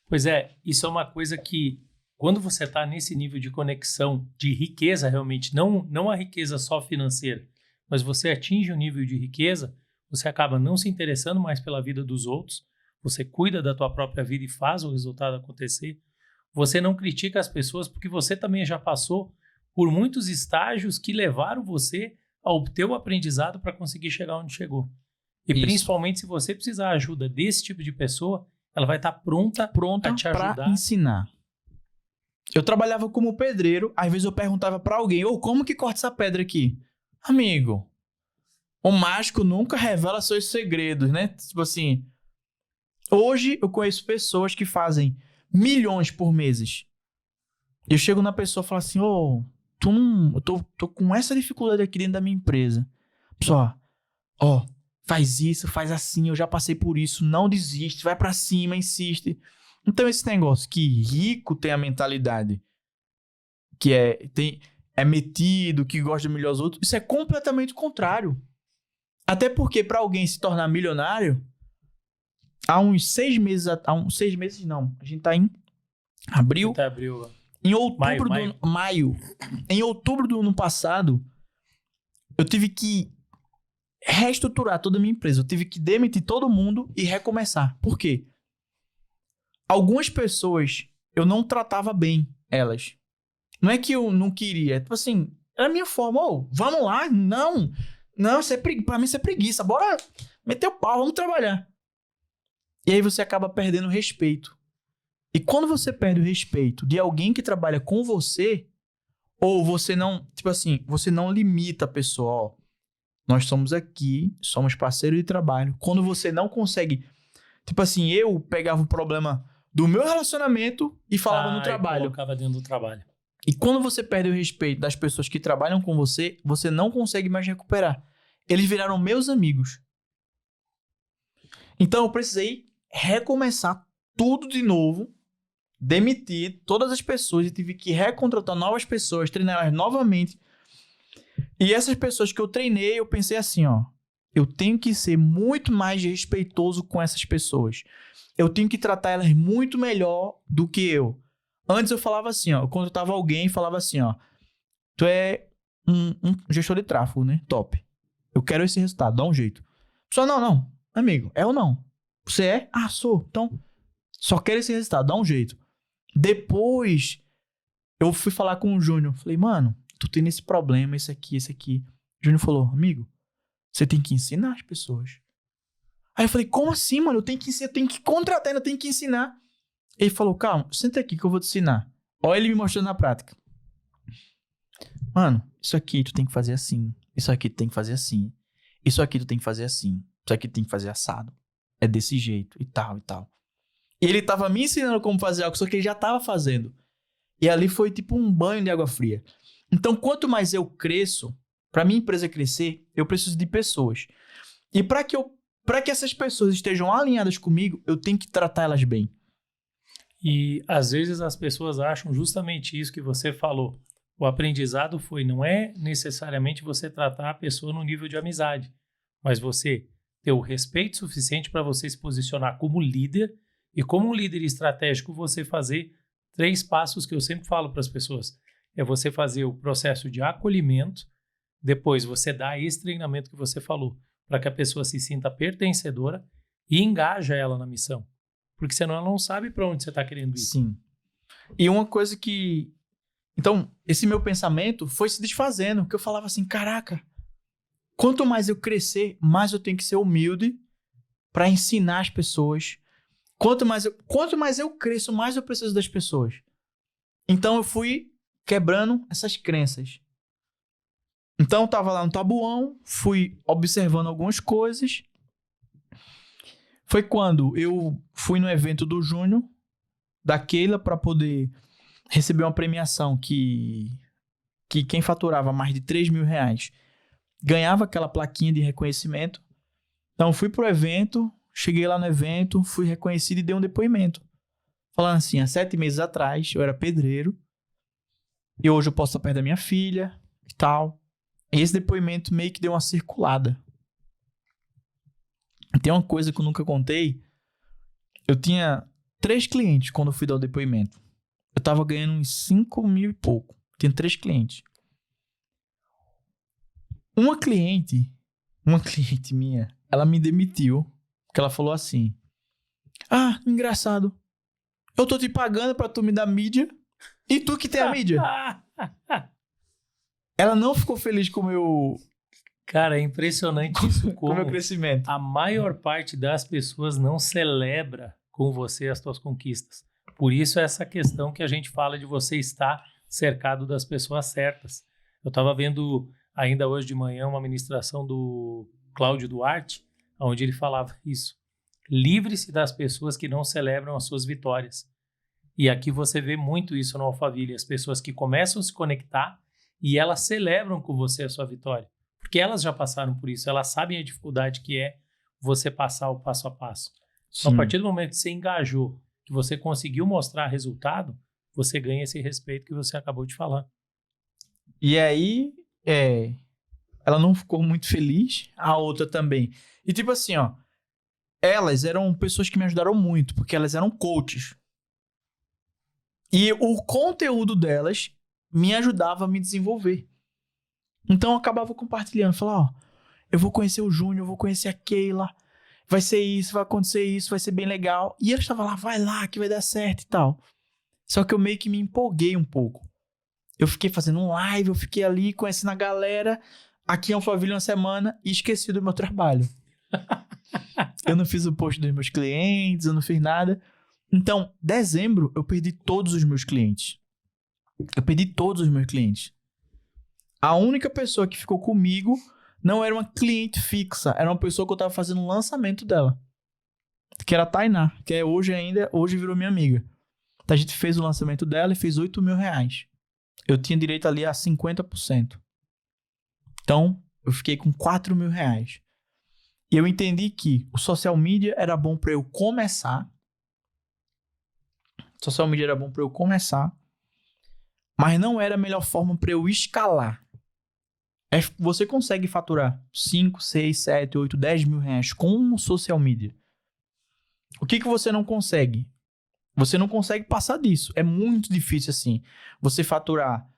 Pois é, isso é uma coisa que, quando você está nesse nível de conexão, de riqueza realmente, não a riqueza só financeira, mas você atinge um nível de riqueza, você acaba não se interessando mais pela vida dos outros, você cuida da tua própria vida e faz o resultado acontecer, você não critica as pessoas porque você também já passou por muitos estágios que levaram você ao teu aprendizado para conseguir chegar onde chegou. E isso. Principalmente se você precisar de ajuda desse tipo de pessoa, ela vai estar pronta a te ajudar. Para ensinar. Eu trabalhava como pedreiro, às vezes eu perguntava para alguém, como que corta essa pedra aqui? Amigo, o mágico nunca revela seus segredos, né? Tipo assim, hoje eu conheço pessoas que fazem milhões por mês. Eu chego na pessoa e falo assim, eu tô com essa dificuldade aqui dentro da minha empresa. Pessoal, faz isso, faz assim, eu já passei por isso, não desiste, vai pra cima, insiste. Então esse negócio que rico tem a mentalidade que é metido, que gosta de humilhar os outros, isso é completamente contrário. Até porque para alguém se tornar milionário, há uns 6 meses, não, a gente tá em abril. Em outubro maio. Em outubro do ano passado, eu tive que reestruturar toda a minha empresa. Eu tive que demitir todo mundo e recomeçar. Por quê? Algumas pessoas, eu não tratava bem elas. Não é que eu não queria. Tipo assim, era a minha forma. Vamos lá. Não, pra mim isso é preguiça. Bora meter o pau, vamos trabalhar. E aí você acaba perdendo o respeito. E quando você perde o respeito de alguém que trabalha com você, ou você não, tipo assim, você não limita a pessoa, nós somos aqui, somos parceiros de trabalho. Quando você não consegue, tipo assim, eu pegava o problema do meu relacionamento e falava no trabalho. E colocava dentro do trabalho. E quando você perde o respeito das pessoas que trabalham com você, você não consegue mais recuperar. Eles viraram meus amigos. Então eu precisei recomeçar tudo de novo, demitir todas as pessoas e tive que recontratar novas pessoas, treinar elas novamente. E essas pessoas que eu treinei, eu pensei assim, eu tenho que ser muito mais respeitoso com essas pessoas. Eu tenho que tratar elas muito melhor do que eu. Antes eu falava assim, eu contratava alguém e falava assim, tu é um gestor de tráfego, né? Top. Eu quero esse resultado, dá um jeito. Só não, amigo, é ou não? Você é? Ah, sou. Então, só quero esse resultado, dá um jeito. Depois, eu fui falar com o Júnior. Falei, mano, tu tem esse problema, esse aqui. O Júnior falou, amigo, você tem que ensinar as pessoas. Aí eu falei, como assim, mano? Eu tenho que contratar, eu tenho que ensinar. Ele falou, calma, senta aqui que eu vou te ensinar. Olha ele me mostrando na prática. Mano, isso aqui tu tem que fazer assim. Isso aqui tu tem que fazer assim. Isso aqui tu tem que fazer assim. Isso aqui tu tem que fazer assado. É desse jeito, e tal, e tal. E ele tava me ensinando como fazer algo, só que ele já tava fazendo. E ali foi tipo um banho de água fria. Então, quanto mais eu cresço, pra minha empresa crescer, eu preciso de pessoas. E pra que essas pessoas estejam alinhadas comigo, eu tenho que tratar elas bem. E às vezes as pessoas acham justamente isso que você falou. O aprendizado não é necessariamente você tratar a pessoa no nível de amizade, mas você ter o respeito suficiente para você se posicionar como líder e como um líder estratégico você fazer 3 passos que eu sempre falo para as pessoas. É você fazer o processo de acolhimento, depois você dá esse treinamento que você falou, para que a pessoa se sinta pertencedora e engaja ela na missão. Porque senão ela não sabe para onde você está querendo ir. Sim. E uma coisa que... Então, esse meu pensamento foi se desfazendo, porque eu falava assim, caraca, quanto mais eu crescer, mais eu tenho que ser humilde para ensinar as pessoas. Quanto mais eu cresço, mais eu preciso das pessoas. Então, eu fui quebrando essas crenças. Então, eu tava lá no Tabuão, fui observando algumas coisas. Foi quando eu fui no evento do Júnior, da Keila, para poder receber uma premiação que quem faturava mais de 3 mil reais ganhava aquela plaquinha de reconhecimento. Então, fui pro evento, cheguei lá no evento, fui reconhecido e dei um depoimento. Falando assim, há 7 meses atrás, eu era pedreiro, e hoje eu posso estar perto da minha filha e tal. E esse depoimento meio que deu uma circulada. Tem uma coisa que eu nunca contei. Eu tinha 3 clientes quando eu fui dar o depoimento. Eu tava ganhando uns 5 mil e pouco. Tinha 3 clientes. Uma cliente minha, ela me demitiu. Porque ela falou assim, engraçado. Eu tô te pagando pra tu me dar mídia. E tu que tem a mídia? Ela não ficou feliz com o meu... Cara, é impressionante isso com o meu crescimento. A maior parte das pessoas não celebra com você as tuas conquistas. Por isso essa questão que a gente fala de você estar cercado das pessoas certas. Eu estava vendo ainda hoje de manhã uma ministração do Cláudio Duarte, onde ele falava isso. Livre-se das pessoas que não celebram as suas vitórias. E aqui você vê muito isso no Alphaville, as pessoas que começam a se conectar e elas celebram com você a sua vitória. Porque elas já passaram por isso, elas sabem a dificuldade que é você passar o passo a passo. Então, a partir do momento que você engajou, que você conseguiu mostrar resultado, você ganha esse respeito que você acabou de falar. E aí, ela não ficou muito feliz, a outra também. E tipo assim, elas eram pessoas que me ajudaram muito, porque elas eram coaches. E o conteúdo delas me ajudava a me desenvolver. Então eu acabava compartilhando, falava, eu vou conhecer o Júnior, eu vou conhecer a Keila, vai ser isso, vai acontecer isso, vai ser bem legal. E eu estava lá, vai lá, que vai dar certo e tal. Só que eu meio que me empolguei um pouco. Eu fiquei fazendo um live, eu fiquei ali conhecendo a galera, aqui em Alphaville uma semana e esqueci do meu trabalho. Eu não fiz o post dos meus clientes, eu não fiz nada. Então, dezembro, eu perdi todos os meus clientes. A única pessoa que ficou comigo não era uma cliente fixa, era uma pessoa que eu tava fazendo um lançamento dela. Que era a Tainá, que é hoje virou minha amiga. Então, a gente fez o lançamento dela e fez R$8.000. Eu tinha direito ali a 50%. Então, eu fiquei com R$4.000. E eu entendi que o social media era bom para eu começar. Mas não era a melhor forma para eu escalar. Você consegue faturar 5, 6, 7, 8, 10 mil reais com o social media. O que você não consegue? Você não consegue passar disso. É muito difícil assim. Você faturar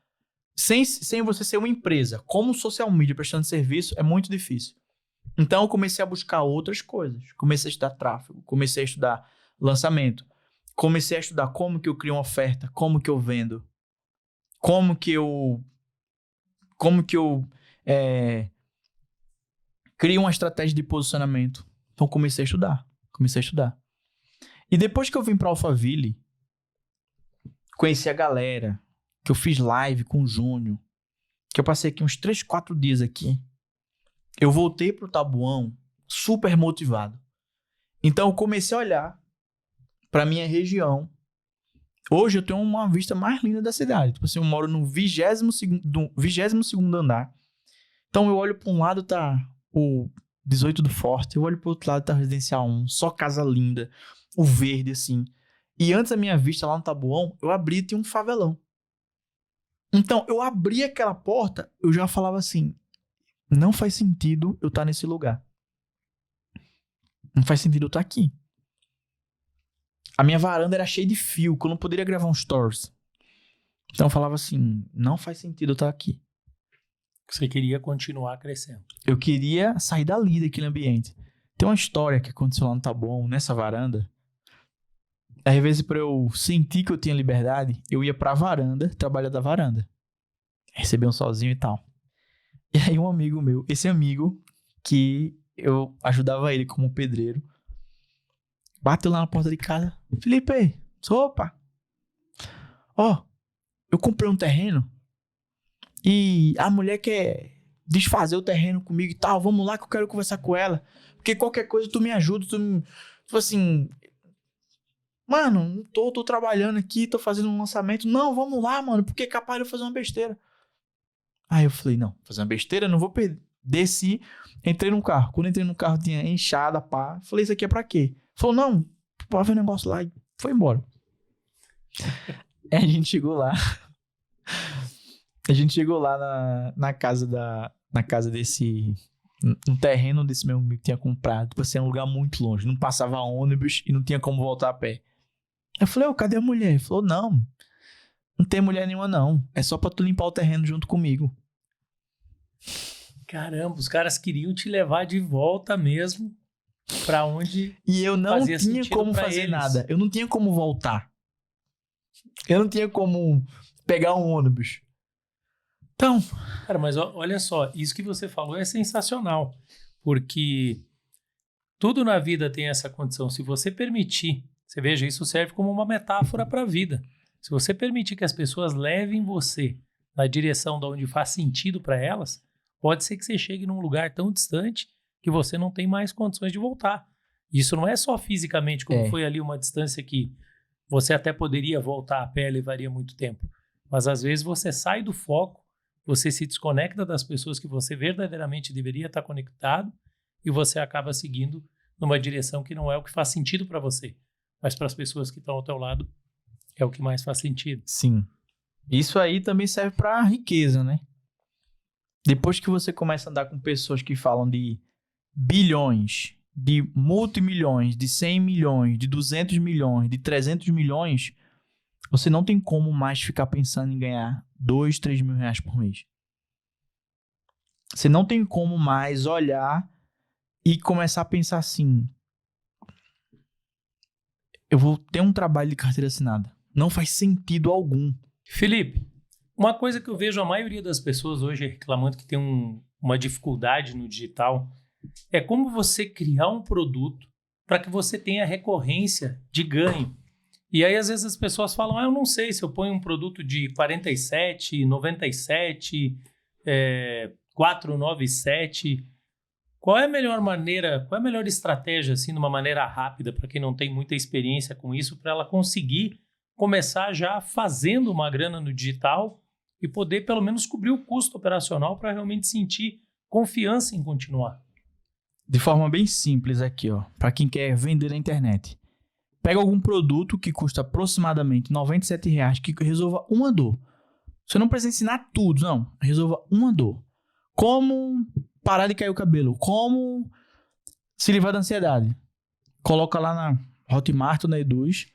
sem você ser uma empresa, como social media prestando serviço, é muito difícil. Então eu comecei a buscar outras coisas. Comecei a estudar tráfego, comecei a estudar lançamento, comecei a estudar como que eu crio uma oferta, como que eu vendo, como que eu crio uma estratégia de posicionamento. Então comecei a estudar. E depois que eu vim para Alphaville, conheci a galera, que eu fiz live com o Júnior, que eu passei aqui uns 3, 4 dias aqui, eu voltei pro Taboão super motivado. Então eu comecei a olhar para minha região. Hoje eu tenho uma vista mais linda da cidade. Tipo assim, eu moro no 22º andar. Então eu olho para um lado tá o 18 do Forte, eu olho para o outro lado tá o Residencial 1, só casa linda, o verde assim. E antes da minha vista lá no Taboão, eu abri e tinha um favelão. Então eu abri aquela porta, eu já falava assim, não faz sentido eu estar nesse lugar. Não faz sentido eu estar aqui. A minha varanda era cheia de fio, que eu não poderia gravar um stories. Então eu falava assim, não faz sentido eu estar aqui. Você queria continuar crescendo. Eu queria sair dali, daquele ambiente. Tem uma história que aconteceu lá no Taboão, nessa varanda. Às vezes, para eu sentir que eu tinha liberdade, eu ia pra varanda, trabalhar da varanda. Receber um solzinho e tal. E aí um amigo meu, esse amigo que eu ajudava ele como pedreiro, bateu lá na porta de casa. Felipe, opa! Ó, eu comprei um terreno e a mulher quer desfazer o terreno comigo e tal. Vamos lá que eu quero conversar com ela. Porque qualquer coisa tu me ajuda, tipo assim... Mano, tô trabalhando aqui, tô fazendo um lançamento. Não, vamos lá, mano, porque é capaz de eu fazer uma besteira. Aí eu falei, não, fazer uma besteira, não vou perder. Desci, entrei no carro. Quando entrei no carro, tinha enxada, pá. Falei, isso aqui é pra quê? Falou, não, pode ver o negócio lá. E foi embora. Aí a gente chegou lá. Na casa desse... Um terreno desse meu amigo que tinha comprado. Tipo assim, é um lugar muito longe. Não passava ônibus e não tinha como voltar a pé. Eu falei, cadê a mulher? Ele falou, não tem mulher nenhuma não. É só pra tu limpar o terreno junto comigo. Caramba, os caras queriam te levar de volta mesmo pra onde e eu não tinha como fazer nada. Eu não tinha como voltar. Eu não tinha como pegar um ônibus. Então... Cara, mas olha só, isso que você falou é sensacional. Porque tudo na vida tem essa condição. Se você permitir, você veja, isso serve como uma metáfora para a vida. Se você permitir que as pessoas levem você na direção de onde faz sentido para elas, pode ser que você chegue num lugar tão distante que você não tem mais condições de voltar. Isso não é só fisicamente, como foi ali uma distância que você até poderia voltar a pé, levaria muito tempo. Mas às vezes você sai do foco, você se desconecta das pessoas que você verdadeiramente deveria estar conectado e você acaba seguindo numa direção que não é o que faz sentido para você. Mas para as pessoas que estão ao teu lado, é o que mais faz sentido. Sim. Isso aí também serve para riqueza, né? Depois que você começa a andar com pessoas que falam de bilhões, de multimilhões, de 100 milhões, de 200 milhões, de 300 milhões, você não tem como mais ficar pensando em ganhar 2, 3 mil reais por mês. Você não tem como mais olhar e começar a pensar assim, eu vou ter um trabalho de carteira assinada. Não faz sentido algum. Felipe, uma coisa que eu vejo a maioria das pessoas hoje reclamando que tem uma dificuldade no digital é como você criar um produto para que você tenha recorrência de ganho. E aí, às vezes, as pessoas falam, eu não sei se eu ponho um produto de 47, 97, 497... Qual é a melhor maneira, qual é a melhor estratégia, assim, de uma maneira rápida, para quem não tem muita experiência com isso, para ela conseguir começar já fazendo uma grana no digital e poder, pelo menos, cobrir o custo operacional para realmente sentir confiança em continuar? De forma bem simples aqui, ó, para quem quer vender na internet. Pega algum produto que custa aproximadamente R$ 97,00, que resolva uma dor. Você não precisa ensinar tudo, não. Resolva uma dor. Como parar de cair o cabelo. Como se livrar da ansiedade. Coloca lá na Hotmart ou na Eduz.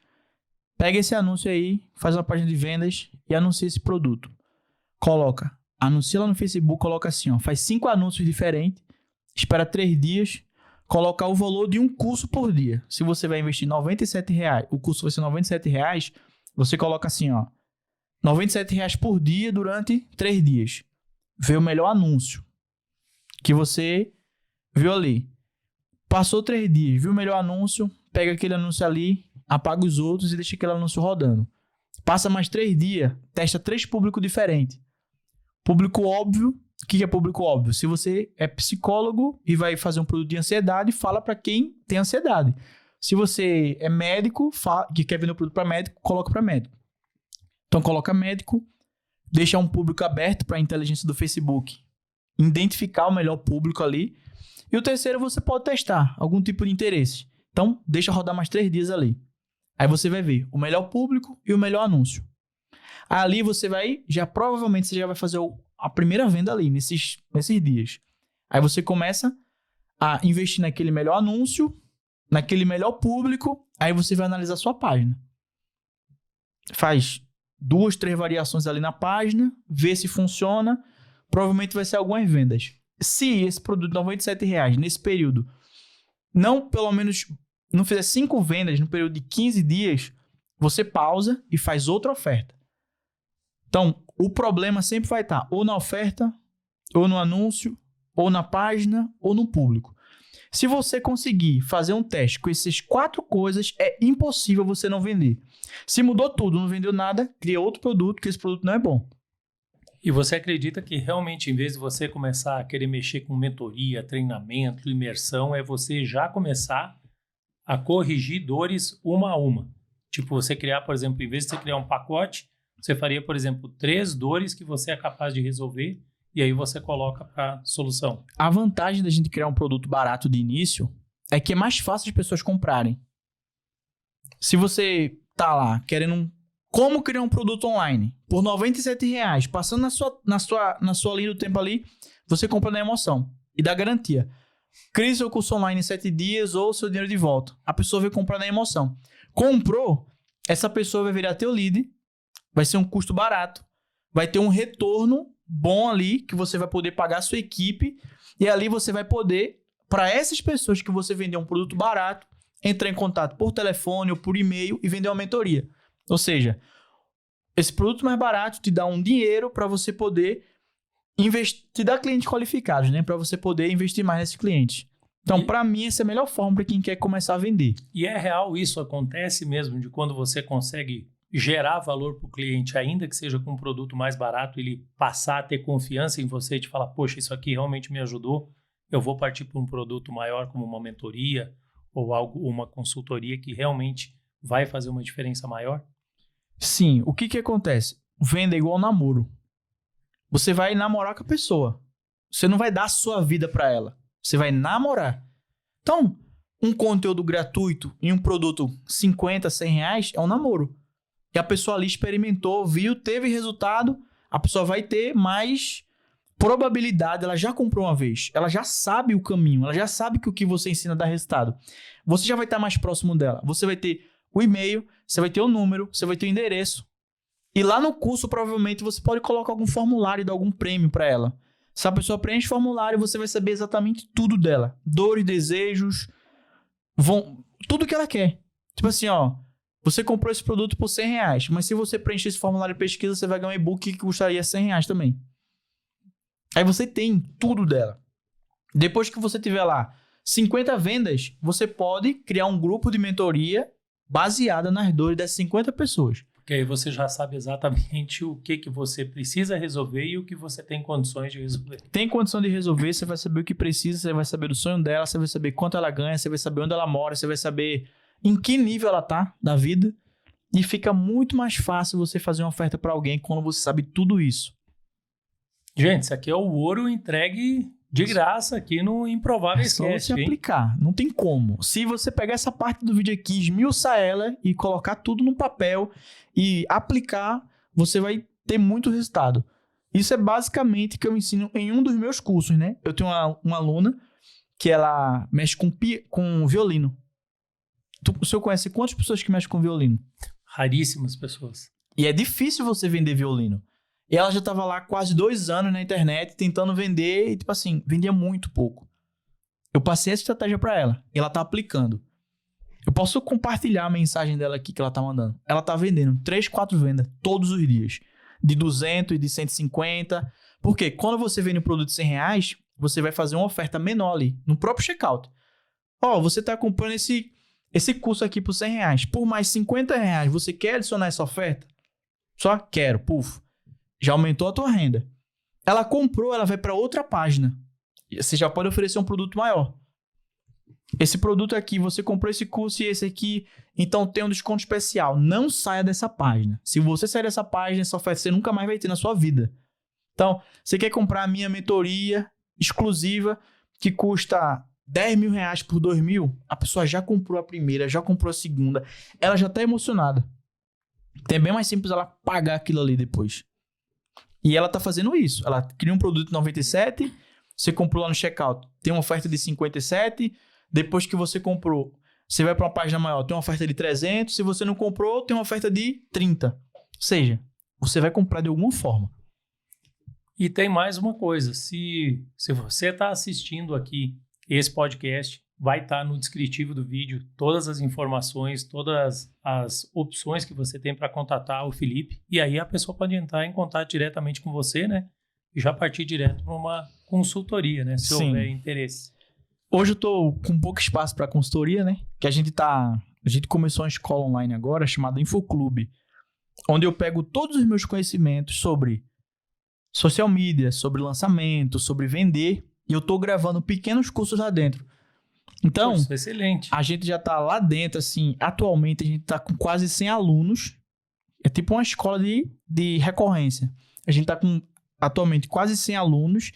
Pega esse anúncio aí, faz uma página de vendas e anuncia esse produto. Anuncia lá no Facebook, coloca assim, ó, faz 5 anúncios diferentes, espera 3 dias, coloca o valor de um curso por dia. Se você vai investir R$ 97,00, o curso vai ser R$ 97,00, você coloca assim, ó, R$ 97,00 por dia durante 3 dias. Vê o melhor anúncio que você viu ali. Passou 3 dias, viu o melhor anúncio, pega aquele anúncio ali, apaga os outros e deixa aquele anúncio rodando. Passa mais 3 dias, testa 3 públicos diferentes. Público óbvio. O que é público óbvio? Se você é psicólogo e vai fazer um produto de ansiedade, fala para quem tem ansiedade. Se você é médico, que quer vender um produto para médico, coloca para médico. Então coloca médico, deixa um público aberto para a inteligência do Facebook identificar o melhor público ali. E o terceiro você pode testar algum tipo de interesse. Então deixa rodar mais 3 dias ali. Aí você vai ver o melhor público e o melhor anúncio. Ali você vai, provavelmente você já vai fazer a primeira venda ali, nesses dias. Aí você começa a investir naquele melhor anúncio, naquele melhor público, aí você vai analisar a sua página. Faz 2, 3 variações ali na página, vê se funciona, provavelmente vai ser algumas vendas. Se esse produto de R$ 97,00 nesse período pelo menos não fizer 5 vendas no período de 15 dias, você pausa e faz outra oferta. Então, o problema sempre vai estar ou na oferta, ou no anúncio, ou na página, ou no público. Se você conseguir fazer um teste com essas 4 coisas, é impossível você não vender. Se mudou tudo, não vendeu nada, cria outro produto, que esse produto não é bom. E você acredita que realmente, em vez de você começar a querer mexer com mentoria, treinamento, imersão, é você já começar a corrigir dores uma a uma? Tipo, você criar, por exemplo, em vez de você criar um pacote, você faria, por exemplo, 3 dores que você é capaz de resolver e aí você coloca para solução. A vantagem da gente criar um produto barato de início é que é mais fácil as pessoas comprarem. Se você tá lá querendo como criar um produto online por R$ 97,00, passando na sua linha do tempo ali, você compra na emoção e dá garantia. Crie seu curso online em 7 dias ou seu dinheiro de volta. A pessoa vai comprar na emoção. Comprou, essa pessoa vai virar teu lead, vai ser um custo barato, vai ter um retorno bom ali, que você vai poder pagar a sua equipe, e ali você vai poder, para essas pessoas que você vendeu um produto barato, entrar em contato por telefone ou por e-mail e vender uma mentoria. Ou seja, esse produto mais barato te dá um dinheiro para você poder investir, te dá clientes qualificados, né? Para você poder investir mais nesses clientes. Então, para mim, essa é a melhor forma para quem quer começar a vender. E é real isso, acontece mesmo, de quando você consegue gerar valor para o cliente, ainda que seja com um produto mais barato, ele passar a ter confiança em você e te falar, poxa, isso aqui realmente me ajudou, eu vou partir para um produto maior como uma mentoria ou uma consultoria que realmente vai fazer uma diferença maior? Sim, o que acontece? Venda é igual namoro. Você vai namorar com a pessoa. Você não vai dar a sua vida para ela. Você vai namorar. Então, um conteúdo gratuito e um produto R$50, R$100 é um namoro. E a pessoa ali experimentou, viu, teve resultado, a pessoa vai ter mais probabilidade, ela já comprou uma vez, ela já sabe o caminho, ela já sabe que o que você ensina dá resultado. Você já vai estar mais próximo dela. Você vai ter o e-mail, você vai ter o número, você vai ter o endereço. E lá no curso, provavelmente, você pode colocar algum formulário e dar algum prêmio para ela. Se a pessoa preenche o formulário, você vai saber exatamente tudo dela. Dores, desejos, tudo que ela quer. Tipo assim, ó, você comprou esse produto por R$100, mas se você preencher esse formulário de pesquisa, você vai ganhar um e-book que custaria R$100 também. Aí você tem tudo dela. Depois que você tiver lá 50 vendas, você pode criar um grupo de mentoria baseada nas dores das 50 pessoas. Porque aí você já sabe exatamente o que você precisa resolver e o que você tem condições de resolver. Tem condição de resolver, você vai saber o que precisa, você vai saber do sonho dela, você vai saber quanto ela ganha, você vai saber onde ela mora, você vai saber em que nível ela tá da vida. E fica muito mais fácil você fazer uma oferta para alguém quando você sabe tudo isso. Gente, isso aqui é o ouro entregue de graça aqui no Improváveis Cast. É só você aplicar, não tem como. Se você pegar essa parte do vídeo aqui, esmiuçar ela e colocar tudo no papel e aplicar, você vai ter muito resultado. Isso é basicamente o que eu ensino em um dos meus cursos, né? Eu tenho uma aluna que ela mexe com violino. O senhor conhece quantas pessoas que mexem com violino? Raríssimas pessoas. E é difícil você vender violino. E ela já estava lá quase 2 anos na internet tentando vender e, tipo assim, vendia muito pouco. Eu passei essa estratégia para ela e ela tá aplicando. Eu posso compartilhar a mensagem dela aqui que ela tá mandando. Ela tá vendendo 3, 4 vendas todos os dias. De 200 e de 150. Porque quando você vende um produto de R$100, você vai fazer uma oferta menor ali, no próprio checkout. Ó, você tá comprando esse curso aqui por R$100. Por mais R$50, você quer adicionar essa oferta? Só quero, puf. Já aumentou a tua renda. Ela comprou, ela vai para outra página. Você já pode oferecer um produto maior. Esse produto aqui, você comprou esse curso e esse aqui, então tem um desconto especial. Não saia dessa página. Se você sair dessa página, essa oferta você nunca mais vai ter na sua vida. Então, você quer comprar a minha mentoria exclusiva que custa R$10.000 por 2.000? A pessoa já comprou a primeira, já comprou a segunda. Ela já está emocionada. É bem mais simples ela pagar aquilo ali depois. E ela tá fazendo isso. Ela cria um produto de 97, você comprou lá no checkout, tem uma oferta de 57, depois que você comprou, você vai para uma página maior, tem uma oferta de 300, se você não comprou, tem uma oferta de 30. Ou seja, você vai comprar de alguma forma. E tem mais uma coisa, se você está assistindo aqui esse podcast, vai estar no descritivo do vídeo todas as informações, todas as opções que você tem para contatar o Felipe. E aí a pessoa pode entrar em contato diretamente com você, né? E já partir direto para uma consultoria, né? Se houver interesse. Hoje eu estou com pouco espaço para consultoria, né? Que a gente começou uma escola online agora chamada Infoclube, onde eu pego todos os meus conhecimentos sobre social media, sobre lançamento, sobre vender, e eu estou gravando pequenos cursos lá dentro. Então, isso é excelente. A gente já tá lá dentro, assim, atualmente a gente tá com quase 100 alunos. É tipo uma escola de recorrência. A gente tá com, atualmente, quase 100 alunos.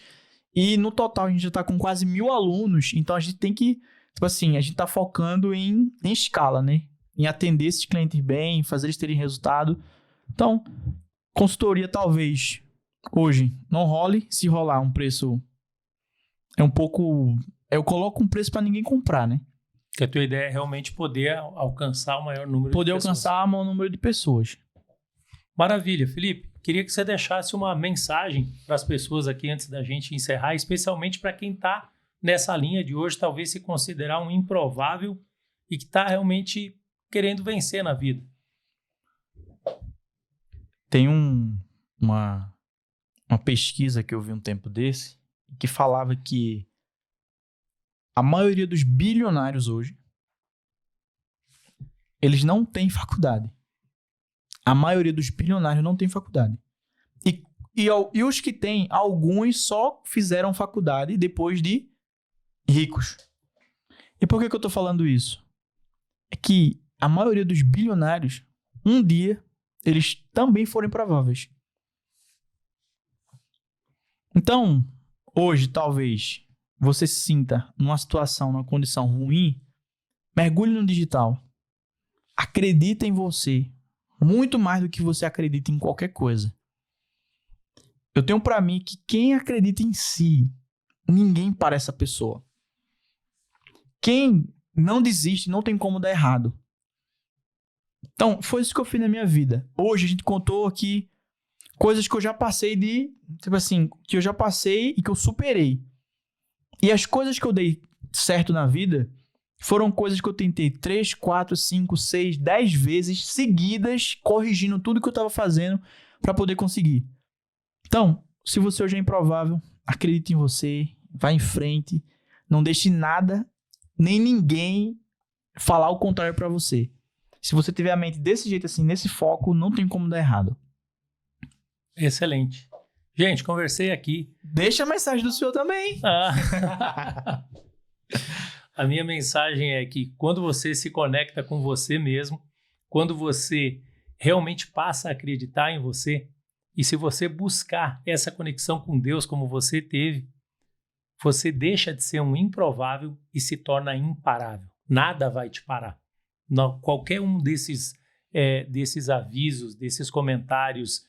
E no total a gente já tá com quase 1.000 alunos. Então a gente tem que, tipo assim, a gente tá focando em escala, né? Em atender esses clientes bem, fazer eles terem resultado. Então, consultoria talvez hoje não role. Se rolar um preço é um pouco... Eu coloco um preço para ninguém comprar, né? Que a tua ideia é realmente poder alcançar o maior número de pessoas. Poder alcançar o maior número de pessoas. Maravilha, Felipe. Queria que você deixasse uma mensagem para as pessoas aqui antes da gente encerrar, especialmente para quem está nessa linha de hoje, talvez se considerar um improvável e que está realmente querendo vencer na vida. Tem uma pesquisa que eu vi um tempo desse que falava que a maioria dos bilionários hoje, eles não têm faculdade. A maioria dos bilionários não tem faculdade. E os que têm, alguns só fizeram faculdade depois de ricos. E por que eu tô falando isso? É que a maioria dos bilionários, um dia, eles também foram improváveis. Então, hoje, talvez, você se sinta numa situação, numa condição ruim, mergulhe no digital. Acredita em você. Muito mais do que você acredita em qualquer coisa. Eu tenho pra mim que quem acredita em si, ninguém para essa pessoa. Quem não desiste, não tem como dar errado. Então, foi isso que eu fiz na minha vida. Hoje a gente contou aqui coisas que eu já passei tipo assim, que eu já passei e que eu superei. E as coisas que eu dei certo na vida foram coisas que eu tentei 3, 4, 5, 6, 10 vezes seguidas, corrigindo tudo que eu tava fazendo para poder conseguir. Então, se você hoje é improvável, acredite em você, vá em frente, não deixe nada, nem ninguém falar o contrário para você. Se você tiver a mente desse jeito assim, nesse foco, não tem como dar errado. Excelente. Gente, conversei aqui. Deixa a mensagem do senhor também. A minha mensagem é que quando você se conecta com você mesmo, quando você realmente passa a acreditar em você, e se você buscar essa conexão com Deus como você teve, você deixa de ser um improvável e se torna imparável. Nada vai te parar. Não, qualquer um desses avisos, desses comentários,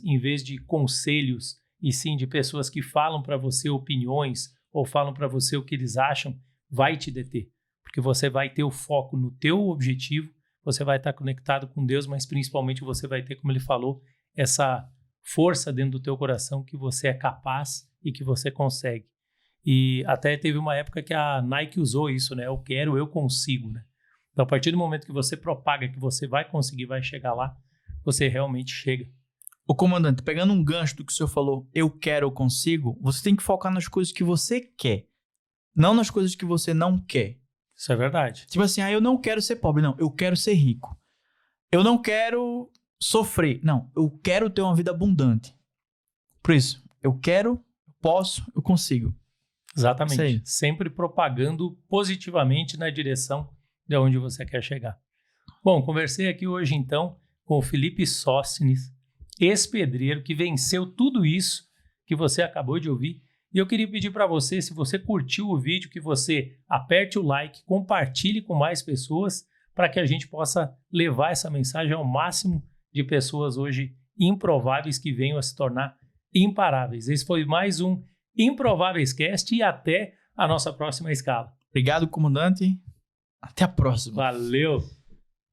em vez de conselhos, e sim de pessoas que falam para você opiniões ou falam para você o que eles acham, vai te deter. Porque você vai ter o foco no teu objetivo, você vai estar conectado com Deus, mas principalmente você vai ter, como ele falou, essa força dentro do teu coração que você é capaz e que você consegue. E até teve uma época que a Nike usou isso, né? Eu quero, eu consigo, né? Então, a partir do momento que você propaga que você vai conseguir, vai chegar lá, você realmente chega. Ô, comandante, pegando um gancho do que o senhor falou, eu quero, eu consigo, você tem que focar nas coisas que você quer, não nas coisas que você não quer. Isso é verdade. Tipo assim, eu não quero ser pobre, não, eu quero ser rico. Eu não quero sofrer, não, eu quero ter uma vida abundante. Por isso, eu quero, eu posso, eu consigo. Exatamente. Sempre propagando positivamente na direção de onde você quer chegar. Bom, conversei aqui hoje então com o Felipe Sóstenes, ex-pedreiro que venceu tudo isso que você acabou de ouvir. E eu queria pedir para você, se você curtiu o vídeo, que você aperte o like, compartilhe com mais pessoas para que a gente possa levar essa mensagem ao máximo de pessoas hoje improváveis que venham a se tornar imparáveis. Esse foi mais um Improváveis Cast e até a nossa próxima escala. Obrigado, comandante. Até a próxima. Valeu!